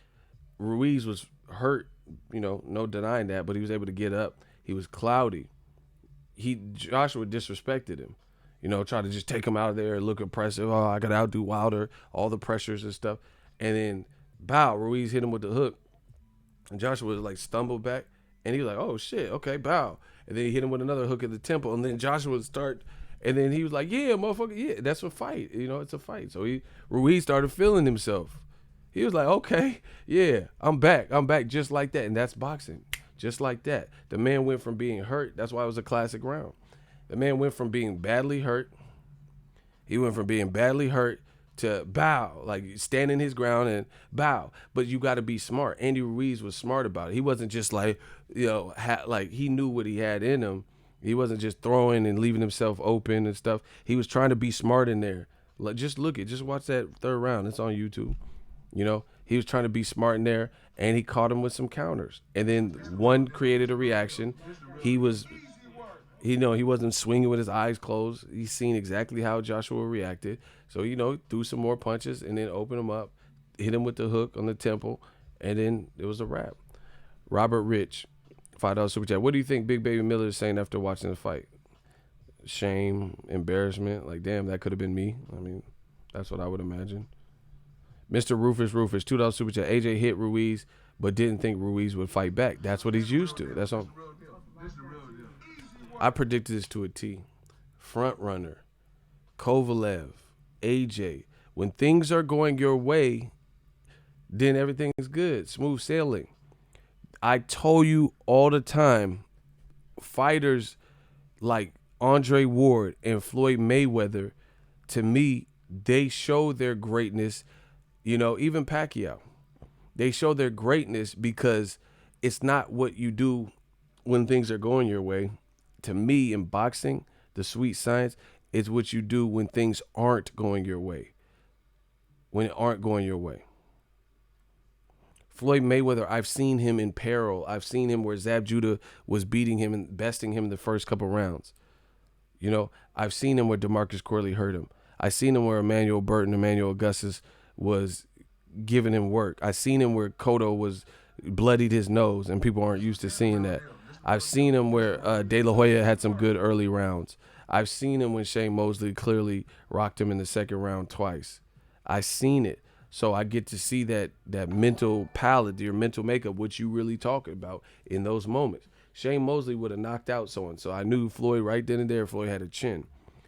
Ruiz was hurt, you know, no denying that, but he was able to get up. He was cloudy. Joshua disrespected him, you know, tried to just take him out of there and look impressive. Oh, I got to outdo Wilder, all the pressures and stuff. And then, bow, Ruiz hit him with the hook. And Joshua was like stumbled back. And he was like, oh, shit, okay, bow. And then he hit him with another hook at the temple. And then Joshua would start, and then he was like, yeah, motherfucker, yeah, that's a fight. You know, it's a fight. So Ruiz started feeling himself. He was like, okay, yeah, I'm back just like that. And that's boxing, just like that. The man went from being hurt. That's why it was a classic round. The man went from being badly hurt. He went from being badly hurt to bow, like standing his ground and bow. But you got to be smart. Andy Ruiz was smart about it. He wasn't just like, you know, like he knew what he had in him. He wasn't just throwing and leaving himself open and stuff. He was trying to be smart in there. Just watch that third round. It's on YouTube. You know, he was trying to be smart in there, and he caught him with some counters. And then one created a reaction. He wasn't swinging with his eyes closed. He's seen exactly how Joshua reacted. So, threw some more punches and then opened him up, hit him with the hook on the temple, and then it was a wrap. Robert Rich, $5 super chat. What do you think Big Baby Miller is saying after watching the fight? Shame, embarrassment. Like, damn, that could have been me. I mean, that's what I would imagine. Mr. Rufus, $2 super chat. AJ hit Ruiz, but didn't think Ruiz would fight back. That's what he's used to. That's all. I predicted this to a T. Front runner, Kovalev, AJ. When things are going your way, then everything is good. Smooth sailing. I told you all the time, fighters like Andre Ward and Floyd Mayweather, to me, they show their greatness. Even Pacquiao, they show their greatness because it's not what you do when things are going your way. To me, in boxing, the sweet science is what you do when things aren't going your way. When it aren't going your way. Floyd Mayweather, I've seen him in peril. I've seen him where Zab Judah was beating him and besting him in the first couple rounds. I've seen him where DeMarcus Corley hurt him. I've seen him where Emmanuel Augustus was giving him work. I've seen him where Cotto was bloodied his nose, and people aren't used to seeing that. I've seen him where De La Hoya had some good early rounds. I've seen him when Shane Mosley clearly rocked him in the second round twice. I've seen it. So I get to see that mental palette, your mental makeup, what you really talking about in those moments. Shane Mosley would have knocked out someone. So I knew Floyd right then and there. Floyd had a chin.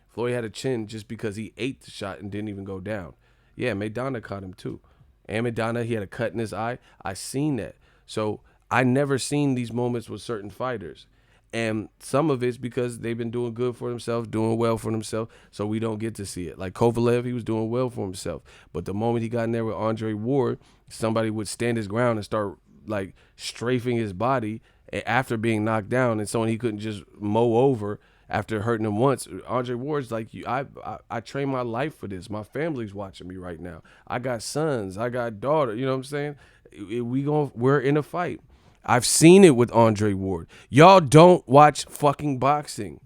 Floyd had a chin just because he ate the shot and didn't even go down. Yeah, Maidana caught him too. And Maidana, he had a cut in his eye. I seen that. So I never seen these moments with certain fighters. And some of it's because they've been doing good for themselves, doing well for themselves, so we don't get to see it. Like Kovalev, he was doing well for himself. But the moment he got in there with Andre Ward, somebody would stand his ground and start like strafing his body after being knocked down, and someone he couldn't just mow over after hurting him once. Andre Ward's like, I train my life for this. My family's watching me right now. I got sons. I got daughter. You know what I'm saying? We're in a fight. I've seen it with Andre Ward. Y'all don't watch fucking boxing.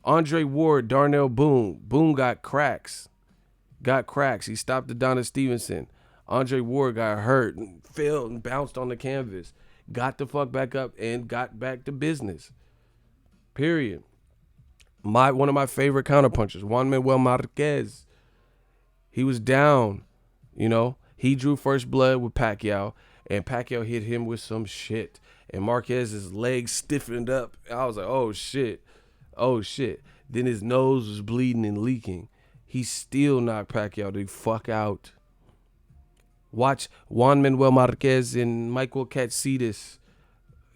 Andre Ward, Darnell Boone. Boone got cracks. He stopped Adonis Stevenson. Andre Ward got hurt and fell and bounced on the canvas. Got the fuck back up and got back to business. Period. One of my favorite counterpunchers, Juan Manuel Marquez. He was down. He drew first blood with Pacquiao. And Pacquiao hit him with some shit. And Marquez's legs stiffened up. I was like, oh, shit. Then his nose was bleeding and leaking. He still knocked Pacquiao the fuck out. Watch Juan Manuel Marquez and Michael Katsidis.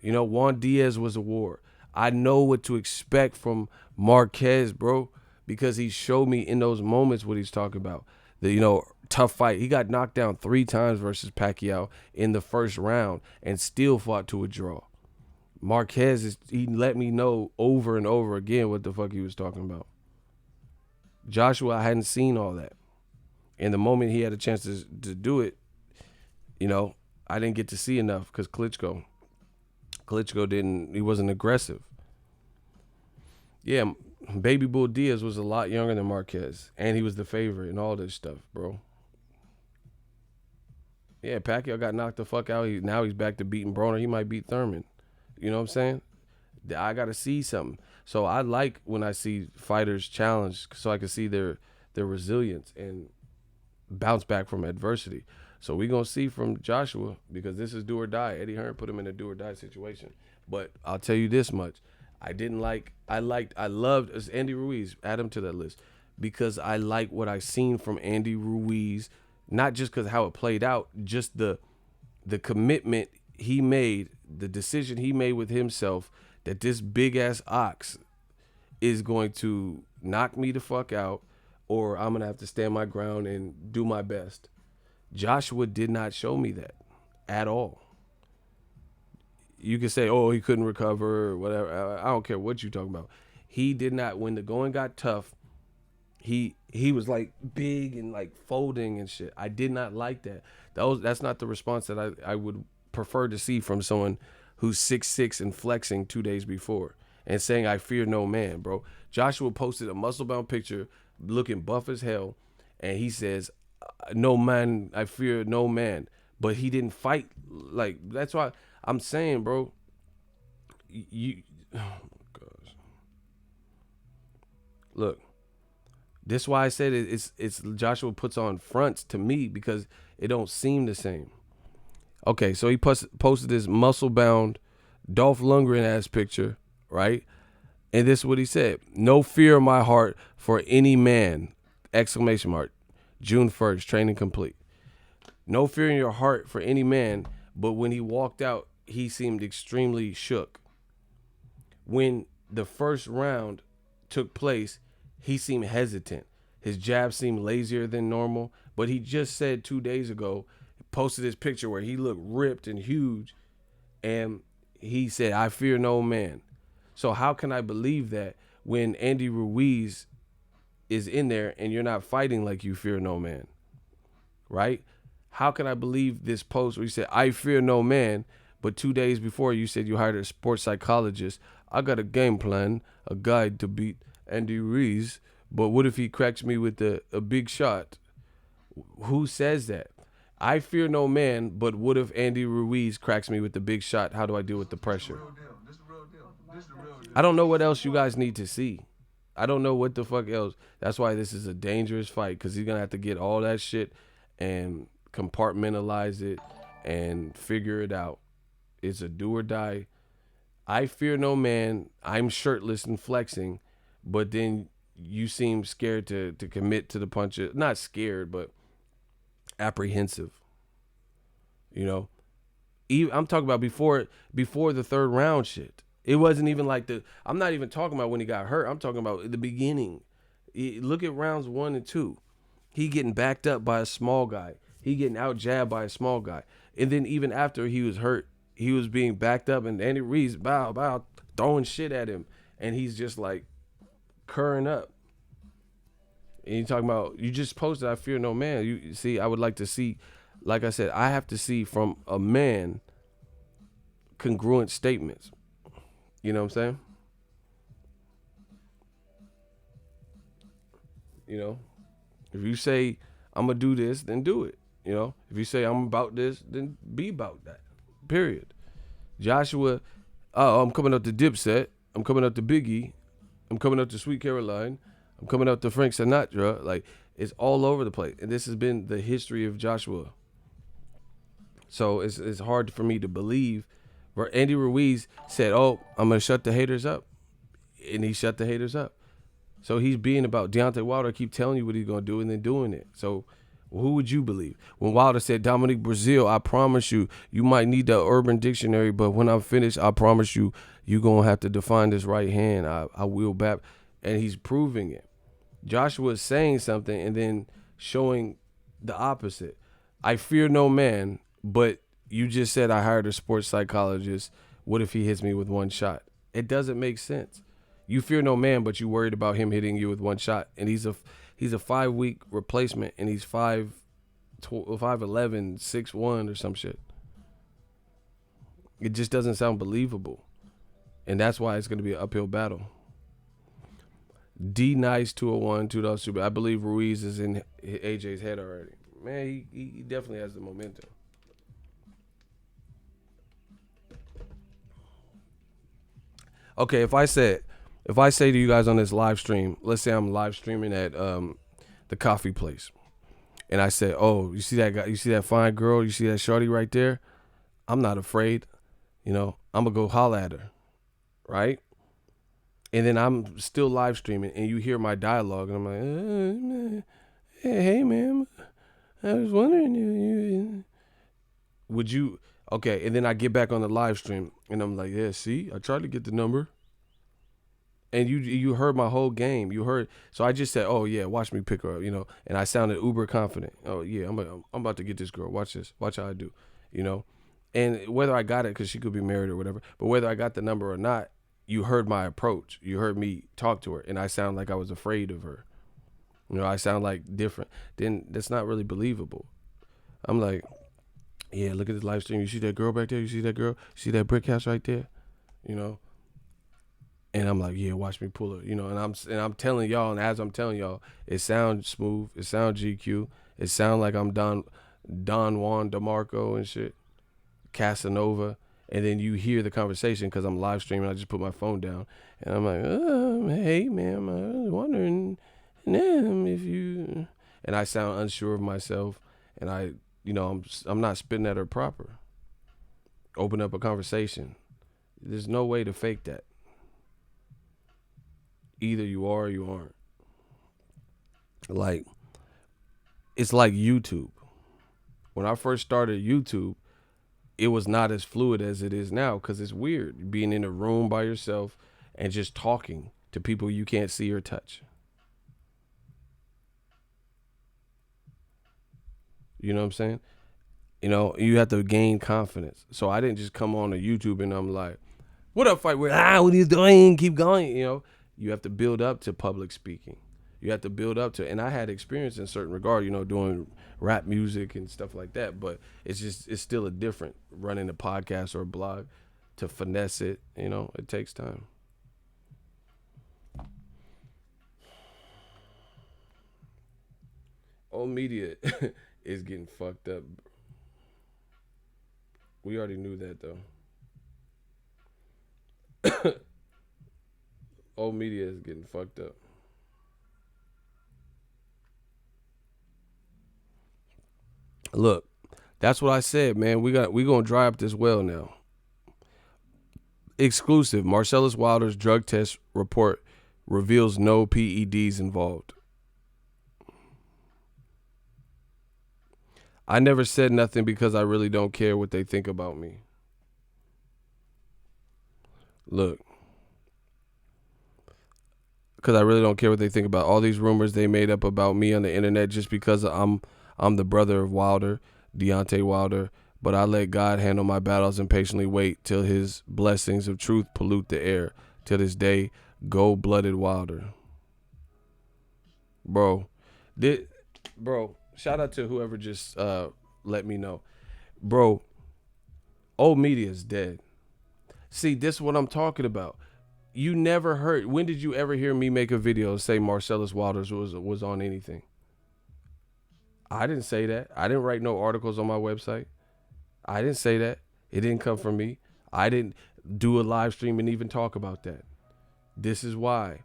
Juan Diaz was a war. I know what to expect from Marquez, bro, because he showed me in those moments what he's talking about. Tough fight. He got knocked down 3 times versus Pacquiao in the first round and still fought to a draw. Marquez, he let me know over and over again what the fuck he was talking about. Joshua, I hadn't seen all that. And the moment he had a chance to do it, I didn't get to see enough because Klitschko he wasn't aggressive. Yeah, Baby Bull Diaz was a lot younger than Marquez, and he was the favorite and all this stuff, bro. Yeah, Pacquiao got knocked the fuck out. Now he's back to beating Broner. He might beat Thurman. You know what I'm saying? I got to see something. So I like when I see fighters challenged so I can see their resilience and bounce back from adversity. So we're going to see from Joshua, because this is do or die. Eddie Hearn put him in a do or die situation. But I'll tell you this much. I loved Andy Ruiz. Add him to that list. Because I like what I seen from Andy Ruiz. Not just because how it played out, just the commitment he made, the decision he made with himself that this big ass ox is going to knock me the fuck out, or I'm gonna have to stand my ground and do my best. Joshua did not show me that at all. you can say, oh, he couldn't recover or whatever. I don't care what you're talking about. He did not, when the going got tough, he was like big and like folding and shit. I did not like that. That's not the response that I would prefer to see from someone who's 6'6" and flexing 2 days before and saying, I fear no man, bro. Joshua posted a muscle-bound picture looking buff as hell, and he says, no man, I fear no man. But he didn't fight. Like, that's why I'm saying, bro, you, oh my gosh. Look, this is why I said it's Joshua puts on fronts to me because it don't seem the same. Okay, so he posted this muscle-bound Dolph Lundgren ass picture, right? And this is what he said. No fear in my heart for any man, exclamation mark. June 1st, training complete. No fear in your heart for any man, but when he walked out, he seemed extremely shook. When the first round took place, he seemed hesitant. His jab seemed lazier than normal, but he just said 2 days ago, posted this picture where he looked ripped and huge, and he said, I fear no man. So how can I believe that when Andy Ruiz is in there and you're not fighting like you fear no man, right? How can I believe this post where you said, I fear no man, but 2 days before you said you hired a sports psychologist? I got a game plan, a guide to beat Andy Ruiz, but what if he cracks me with a big shot? Who says that? I fear no man, but what if Andy Ruiz cracks me with the big shot? How do I deal with the pressure? Real deal. This the real deal. This the real deal. I don't know what else you guys need to see. I don't know what the fuck else. That's why this is a dangerous fight, because he's going to have to get all that shit and compartmentalize it and figure it out. It's a do or die. I fear no man. I'm shirtless and flexing, but then you seem scared to commit to the punches. Not scared, but apprehensive. You know, I'm talking about before the third round shit. It wasn't even like I'm not even talking about when he got hurt. I'm talking about the beginning. Look at rounds 1 and 2. He getting backed up by a small guy. He getting out jabbed by a small guy. And then even after he was hurt, he was being backed up, and Andy Ruiz bow, throwing shit at him. And he's just like curring up. And you talking about, you just posted, I fear no man. You see, I would like to see, like I said, I have to see from a man congruent statements. You know what I'm saying? You know, if you say, I'm going to do this, then do it. You know, if you say, I'm about this, then be about that. Period. Joshua, I'm coming up to Dipset. I'm coming up to Biggie. I'm coming up to Sweet Caroline. I'm coming up to Frank Sinatra. Like, it's all over the place. And this has been the history of Joshua. So it's hard for me to believe. Where Andy Ruiz said, oh, I'm going to shut the haters up. And he shut the haters up. So he's being about Deontay Wilder, keep telling you what he's going to do and then doing it. So who would you believe? When Wilder said, Dominic Brazil, I promise you, you might need the Urban Dictionary, but when I'm finished, I promise you, you're going to have to define this right hand. I will back. And he's proving it. Joshua is saying something and then showing the opposite. I fear no man, but you just said I hired a sports psychologist. What if he hits me with one shot? It doesn't make sense. You fear no man, but you worried about him hitting you with one shot. And he's a 5-week replacement, and he's 5'11", 6'1", or some shit. It just doesn't sound believable. And that's why it's going to be an uphill battle. D Nice 201, $2 super. I believe Ruiz is in AJ's head already. Man, he definitely has the momentum. Okay, if I say to you guys on this live stream, let's say I'm live streaming at the coffee place, and I say, oh, you see that guy, you see that fine girl, you see that shorty right there? I'm not afraid, you know, I'm gonna go holla at her, right? And then I'm still live streaming, and you hear my dialogue, and I'm like, hey man, I was wondering, would you? Okay, and then I get back on the live stream, and I'm like, yeah, see, I tried to get the number. And you heard my whole game. You heard, so I just said, oh yeah, watch me pick her up, you know. And I sounded uber confident. Oh yeah, I'm about to get this girl. Watch this. Watch how I do, you know. And whether I got it, because she could be married or whatever, but whether I got the number or not, you heard my approach. You heard me talk to her, and I sound like I was afraid of her. You know, I sound like different. Then that's not really believable. I'm like, yeah, look at this live stream. You see that girl back there? You see that girl? You see that brick house right there? You know? And I'm like, yeah, watch me pull her. You know, and I'm telling y'all, and as I'm telling y'all, it sounds smooth. It sounds GQ. It sounds like I'm Don Juan DeMarco and shit. Casanova. And then you hear the conversation because I'm live streaming. I just put my phone down. And I'm like, hey, ma'am, I was wondering if you... And I sound unsure of myself. And I'm not spitting at her proper. Open up a conversation. There's no way to fake that. Either you are or you aren't. Like, it's like YouTube. When I first started YouTube, it was not as fluid as it is now because it's weird being in a room by yourself and just talking to people you can't see or touch. You know what I'm saying? You know, you have to gain confidence. So I didn't just come on to YouTube and I'm like, what up, fight? What are you doing? Keep going. You know, you have to build up to public speaking. You have to build up to, and I had experience in certain regard, you know, doing rap music and stuff like that. But it's still a different running a podcast or a blog to finesse it. You know, it takes time. Old media is getting fucked up. We already knew that though. Old media is getting fucked up. Look, that's what I said, man. We gonna dry up this well now. Exclusive. Marcellus Wilder's drug test report reveals no PEDs involved. I never said nothing because I really don't care what they think about me. Look. Because I really don't care what they think about all these rumors they made up about me on the internet just because I'm the brother of Wilder, Deontay Wilder, but I let God handle my battles and patiently wait till his blessings of truth pollute the air. Till this day, gold-blooded Wilder. Bro, shout out to whoever just let me know. Bro, old media is dead. See, this is what I'm talking about. You never heard, when did you ever hear me make a video and say Marcellus Wilder's was on anything? I didn't say that. I didn't write no articles on my website. I didn't say that. It didn't come from me. I didn't do a live stream and even talk about that. This is why.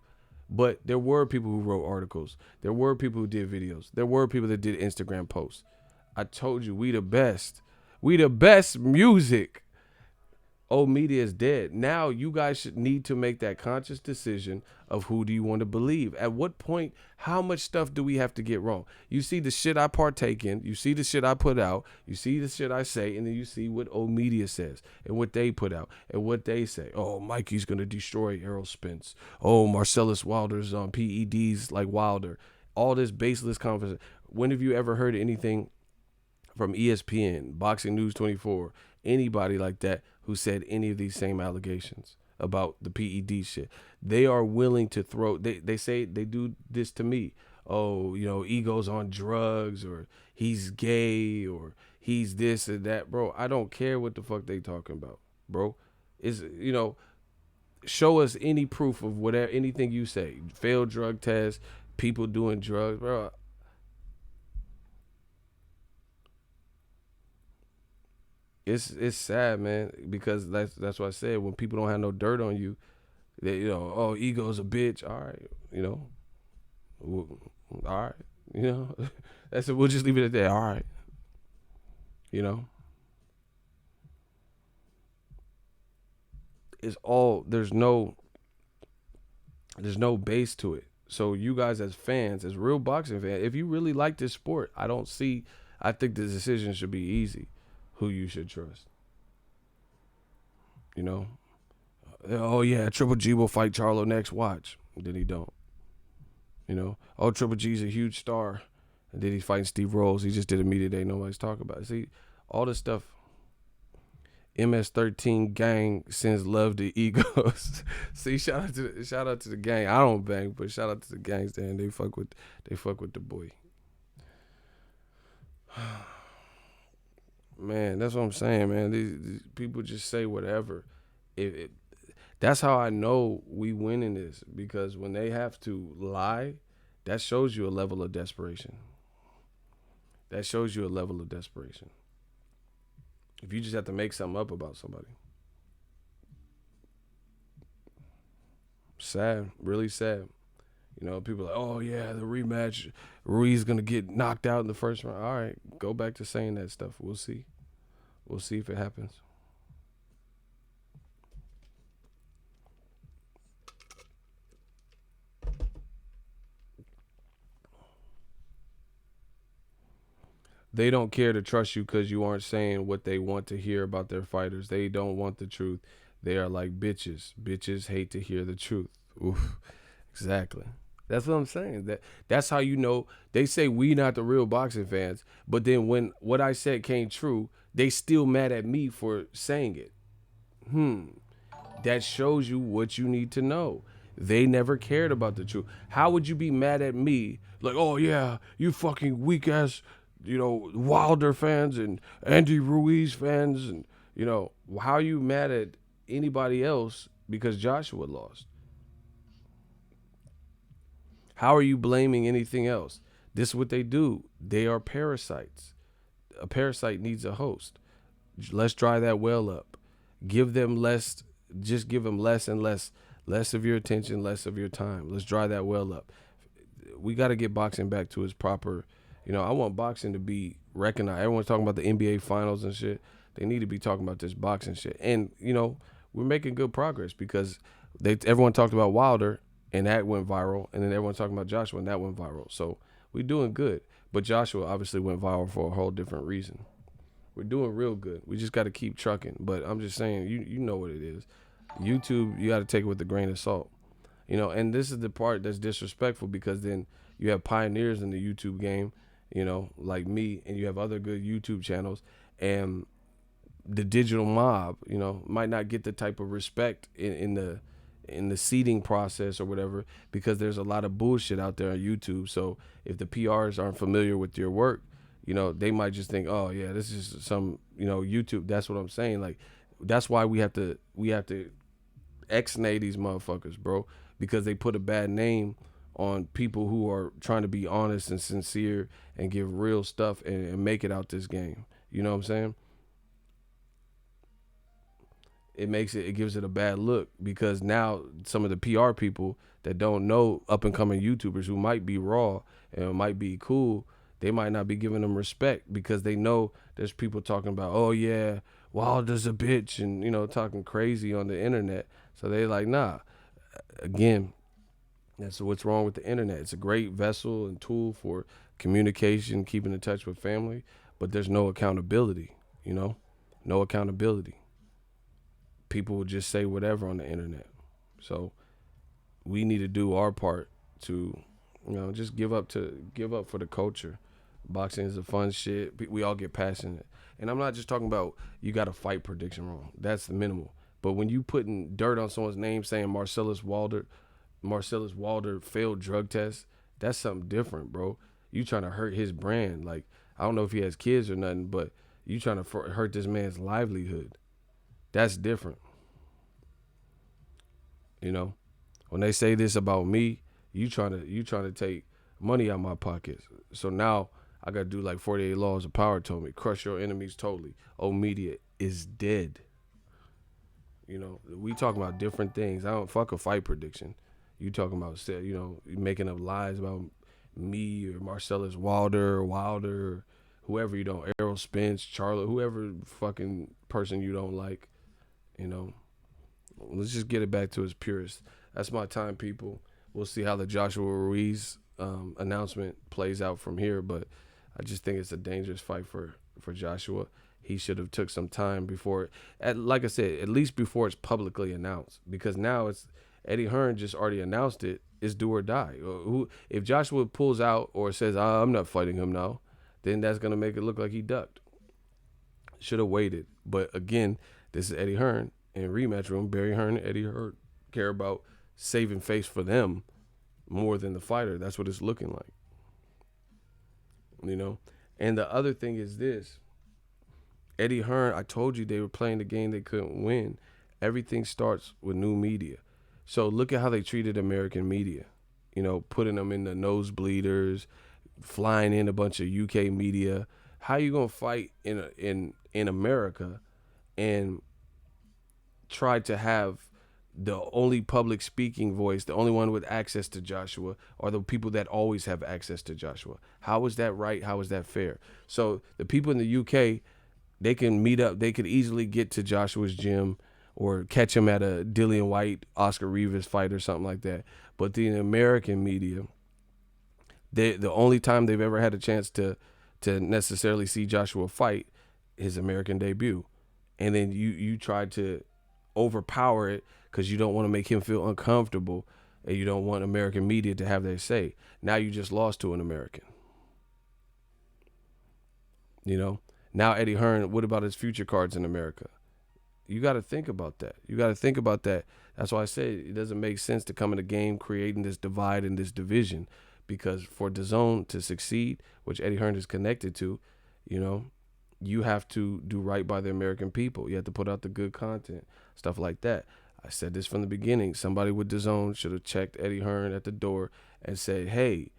But there were people who wrote articles. There were people who did videos. There were people that did Instagram posts. I told you, we the best. We the best music. Old media is dead. Now you guys should need to make that conscious decision of who do you want to believe. At what point, how much stuff do we have to get wrong? You see the shit I partake in. You see the shit I put out. You see the shit I say. And then you see what old media says and what they put out and what they say. Oh, Mikey's going to destroy Errol Spence. Oh, Marcellus Wilder's on PEDs like Wilder. All this baseless conversation. When have you ever heard anything from ESPN, Boxing News 24, anybody like that who said any of these same allegations about the PED shit? They are willing to throw, they say they do this to me. Oh, you know, Ego's on drugs or he's gay or he's this or that. Bro, I don't care what the fuck they talking about, bro. Is, you know, show us any proof of whatever, anything you say. Failed drug tests, people doing drugs, bro. It's sad, man, because that's what I said. When people don't have no dirt on you, they, you know, oh, Ego's a bitch. All right, you know, all right, you know, that's it. We'll just leave it at that. All right, you know, it's all there's no base to it. So you guys as fans, as real boxing fans, if you really like this sport, I think the decision should be easy. Who you should trust. You know? Oh, yeah, Triple G will fight Charlo next. Watch. Then he don't. You know? Oh, Triple G's a huge star. And then he's fighting Steve Rolls. He just did a media day nobody's talking about it. See, all this stuff. MS13 gang sends love to egos. See, shout out to the gang. I don't bang, but shout out to the gangs there, and they fuck with the boy. Man, that's what I'm saying, man. These people just say whatever. That's how I know we win in this, because when they have to lie, that shows you a level of desperation. That shows you a level of desperation. If you just have to make something up about somebody. Sad, really sad. You know, people are like, oh yeah, the rematch, Ruiz gonna get knocked out in the first round. All right, go back to saying that stuff. We'll see. We'll see if it happens. They don't care to trust you because you aren't saying what they want to hear about their fighters. They don't want the truth. They are like bitches. Bitches hate to hear the truth. Oof. Exactly. That's what I'm saying. That's how you know. They say we not the real boxing fans, but then when what I said came true, they still mad at me for saying it. That shows you what you need to know. They never cared about the truth. How would you be mad at me? Like, oh yeah, you fucking weak ass, Wilder fans and Andy Ruiz fans, and how are you mad at anybody else because Joshua lost? How are you blaming anything else? This is what they do. They are parasites. A parasite needs a host. Let's dry that well up. Give them less, just give them less and less of your attention, less of your time. Let's dry that well up. We got to get boxing back to its proper, I want boxing to be recognized. Everyone's talking about the NBA finals and shit. They need to be talking about this boxing shit. And, we're making good progress because everyone talked about Wilder and that went viral. And then everyone's talking about Joshua and that went viral. So we're doing good. But Joshua obviously went viral for a whole different reason. We're doing real good. We just got to keep trucking. But I'm just saying, you know what it is. YouTube, you got to take it with a grain of salt. And this is the part that's disrespectful, because then you have pioneers in the YouTube game, like me, and you have other good YouTube channels, and the digital mob, might not get the type of respect in the seeding process or whatever, because there's a lot of bullshit out there on YouTube. So if the PRs aren't familiar with your work, they might just think, oh yeah, this is some, YouTube. That's what I'm saying. Like, that's why we have to ex-nay these motherfuckers, bro, because they put a bad name on people who are trying to be honest and sincere and give real stuff and make it out this game. You know what I'm saying? It gives it a bad look, because now some of the PR people that don't know up and coming YouTubers who might be raw and might be cool, they might not be giving them respect, because they know there's people talking about, oh yeah, Wilder's a bitch, and talking crazy on the internet. So they like, nah. Again, that's what's wrong with the internet. It's a great vessel and tool for communication, keeping in touch with family, but there's no accountability, no accountability. People will just say whatever on the internet. So we need to do our part to, just give up for the culture. Boxing is a fun shit. We all get passionate. And I'm not just talking about you got a fight prediction wrong. That's the minimal. But when you putting dirt on someone's name saying Marcellus Wilder failed drug test, that's something different, bro. You trying to hurt his brand. Like, I don't know if he has kids or nothing, but you trying to hurt this man's livelihood. That's different. When they say this about me, you trying to take money out my pockets. So now I got to do like 48 Laws of Power told me, crush your enemies totally. Old media is dead. We talking about different things. I don't fuck a fight prediction. You talking about, making up lies about me or Marcellus Wilder, or whoever you don't, Errol Spence, Charlotte, whoever fucking person you don't like, Let's just get it back to its purest. That's my time, people. We'll see how the Joshua Ruiz announcement plays out from here, but I just think it's a dangerous fight for Joshua. He should have took some time before, like I said, at least before it's publicly announced, because now it's Eddie Hearn just already announced it. It's do or die. If Joshua pulls out or says, I'm not fighting him now, then that's going to make it look like he ducked. Should have waited. But again, This is Eddie Hearn in Rematch Room. Barry Hearn and Eddie Hearn care about saving face for them more than the fighter. That's what it's looking like. You know? And the other thing is this. Eddie Hearn, I told you they were playing the game they couldn't win. Everything starts with new media. So look at how they treated American media. You know, putting them in the nosebleeders, flying in a bunch of UK media. How you gonna fight in America and try to have the only public speaking voice, the only one with access to Joshua, are the people that always have access to Joshua? How is that right? How is that fair? So the people in the UK, they can meet up. They could easily get to Joshua's gym or catch him at a Dillian White, Oscar Rivas fight or something like that. But the American media, the only time they've ever had a chance to necessarily see Joshua fight, his American debut. And then you try to overpower it because you don't want to make him feel uncomfortable and you don't want American media to have their say. Now you just lost to an American. You know? Now Eddie Hearn, what about his future cards in America? You got to think about that. You got to think about that. That's why I say it doesn't make sense to come in a game creating this divide and this division, because for DAZN to succeed, which Eddie Hearn is connected to, you know, you have to do right by the American people. You have to put out the good content, stuff like that. I said this from the beginning. Somebody with DAZN should have checked Eddie Hearn at the door and said, hey,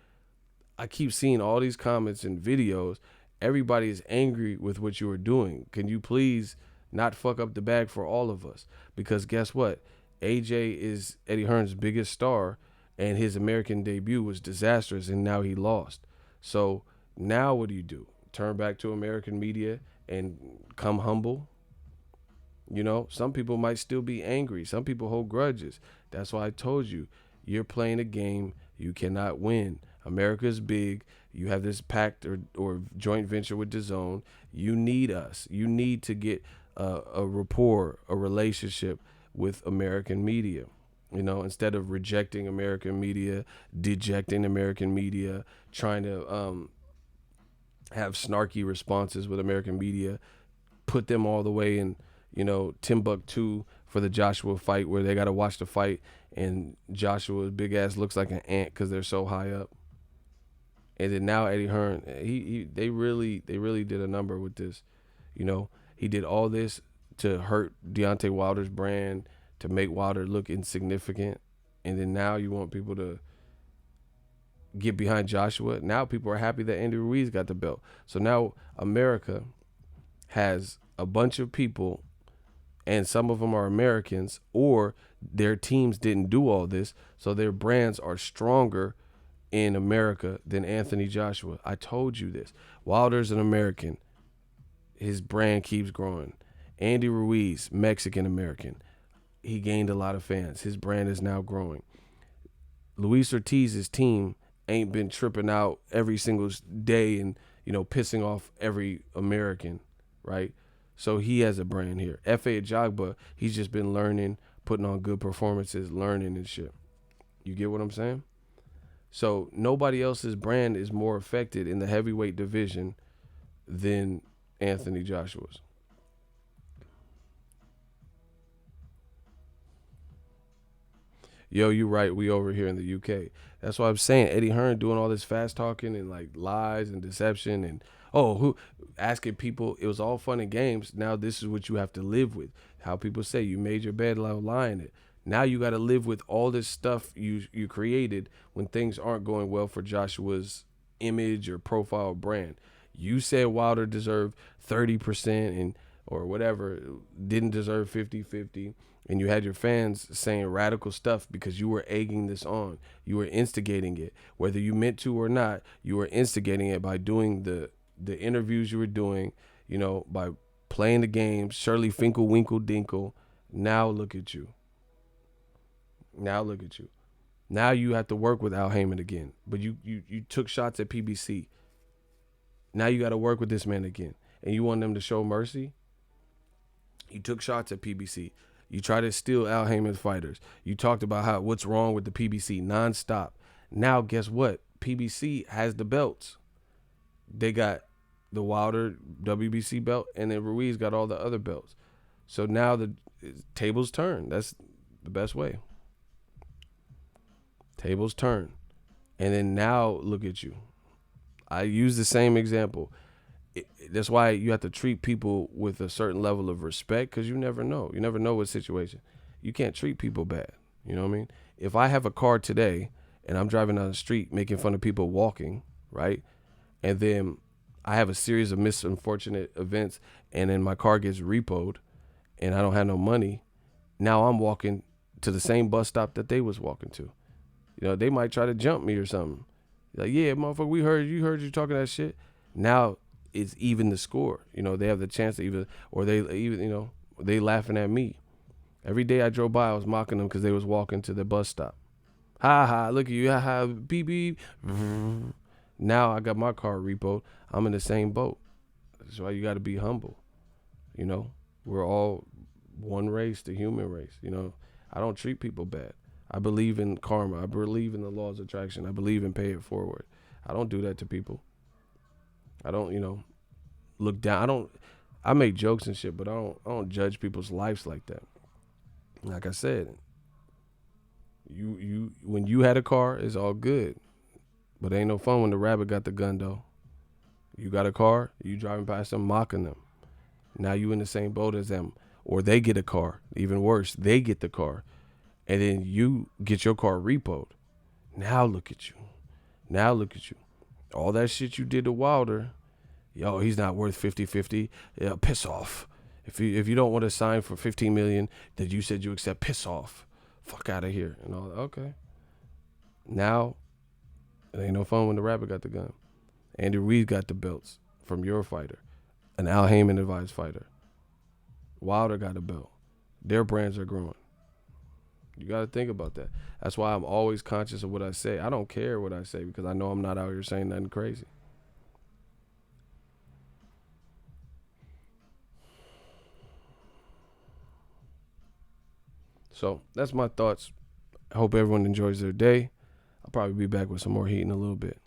I keep seeing all these comments and videos. Everybody is angry with what you are doing. Can you please not fuck up the bag for all of us? Because guess what? AJ is Eddie Hearn's biggest star, and his American debut was disastrous, and now he lost. So now what do? Turn back to American media and come humble? You know, some people might still be angry. Some people hold grudges. That's why I told you, you're playing a game you cannot win. America's big. You have this pact or joint venture with DAZN. You need us. You need to get a rapport, a relationship with American media. You know, instead of rejecting American media, dejecting American media, trying to have snarky responses with American media, put them all the way in, you know, Timbuktu for the Joshua fight, where they got to watch the fight and Joshua's big ass looks like an ant because they're so high up. And then now Eddie Hearn, they really did a number with this. You know, he did all this to hurt Deontay Wilder's brand, to make Wilder look insignificant. And then now you want people to get behind Joshua. Now people are happy that Andy Ruiz got the belt. So now America has a bunch of people, and some of them are Americans, or their teams didn't do all this, so their brands are stronger in America than Anthony Joshua. I told you this. Wilder's an American. His brand keeps growing. Andy Ruiz, Mexican-American. He gained a lot of fans. His brand is now growing. Luis Ortiz's team ain't been tripping out every single day and, you know, pissing off every American, right? So he has a brand here. F.A. Ajagba, he's just been learning, putting on good performances, learning and shit. You get what I'm saying? So nobody else's brand is more affected in the heavyweight division than Anthony Joshua's. Yo, you right. We over here in the UK. That's why I'm saying Eddie Hearn doing all this fast talking and like lies and deception and who asking people. It was all fun and games. Now this is what you have to live with. How people say you made your bed, lying it. Now you got to live with all this stuff you created when things aren't going well for Joshua's image or profile or brand. You said Wilder deserved 30% and or whatever, didn't deserve 50-50. And you had your fans saying radical stuff because you were egging this on. You were instigating it. Whether you meant to or not, you were instigating it by doing the interviews you were doing, you know, by playing the game. Shirley Finkel, Winkle, Dinkle. Now look at you. Now look at you. Now you have to work with Al Heyman again. But you took shots at PBC. Now you got to work with this man again. And you want them to show mercy? You took shots at PBC. You try to steal Al Heyman's fighters. You talked about what's wrong with the PBC nonstop. Now guess what? PBC has the belts. They got the Wilder WBC belt, and then Ruiz got all the other belts. So now the tables turn. That's the best way. Tables turn. And then now look at you. I use the same example. That's why you have to treat people with a certain level of respect, because you never know. You never know what situation. You can't treat people bad. You know what I mean? If I have a car today and I'm driving down the street making fun of people walking, right? And then I have a series of unfortunate events and then my car gets repoed and I don't have no money. Now I'm walking to the same bus stop that they was walking to. You know, they might try to jump me or something. Like, yeah, motherfucker, we heard you talking that shit. Now it's even the score. You know, they have the chance to even, or they even, you know, they laughing at me. Every day I drove by, I was mocking them because they was walking to the bus stop. Ha ha, look at you, ha ha, beep beep. Now I got my car repoed. I'm in the same boat. That's why you got to be humble. You know, we're all one race, the human race. You know, I don't treat people bad. I believe in karma. I believe in the laws of attraction. I believe in pay it forward. I don't do that to people. I don't, you know, look down. I make jokes and shit, but I don't judge people's lives like that. Like I said, you when you had a car, it's all good. But it ain't no fun when the rabbit got the gun though. You got a car, you driving past them mocking them. Now you in the same boat as them. Or they get a car. Even worse, they get the car. And then you get your car repoed. Now look at you. Now look at you. All that shit you did to Wilder, yo, he's not worth 50-50. Yeah, piss off. If you don't want to sign for $15 million that you said you accept, piss off. Fuck out of here. And all that. Okay. Now, it ain't no fun when the rabbit got the gun. Andy Ruiz got the belts from your fighter. An Al Heyman advised fighter. Wilder got a belt. Their brands are growing. You got to think about that. That's why I'm always conscious of what I say. I don't care what I say because I know I'm not out here saying nothing crazy. So that's my thoughts. I hope everyone enjoys their day. I'll probably be back with some more heat in a little bit.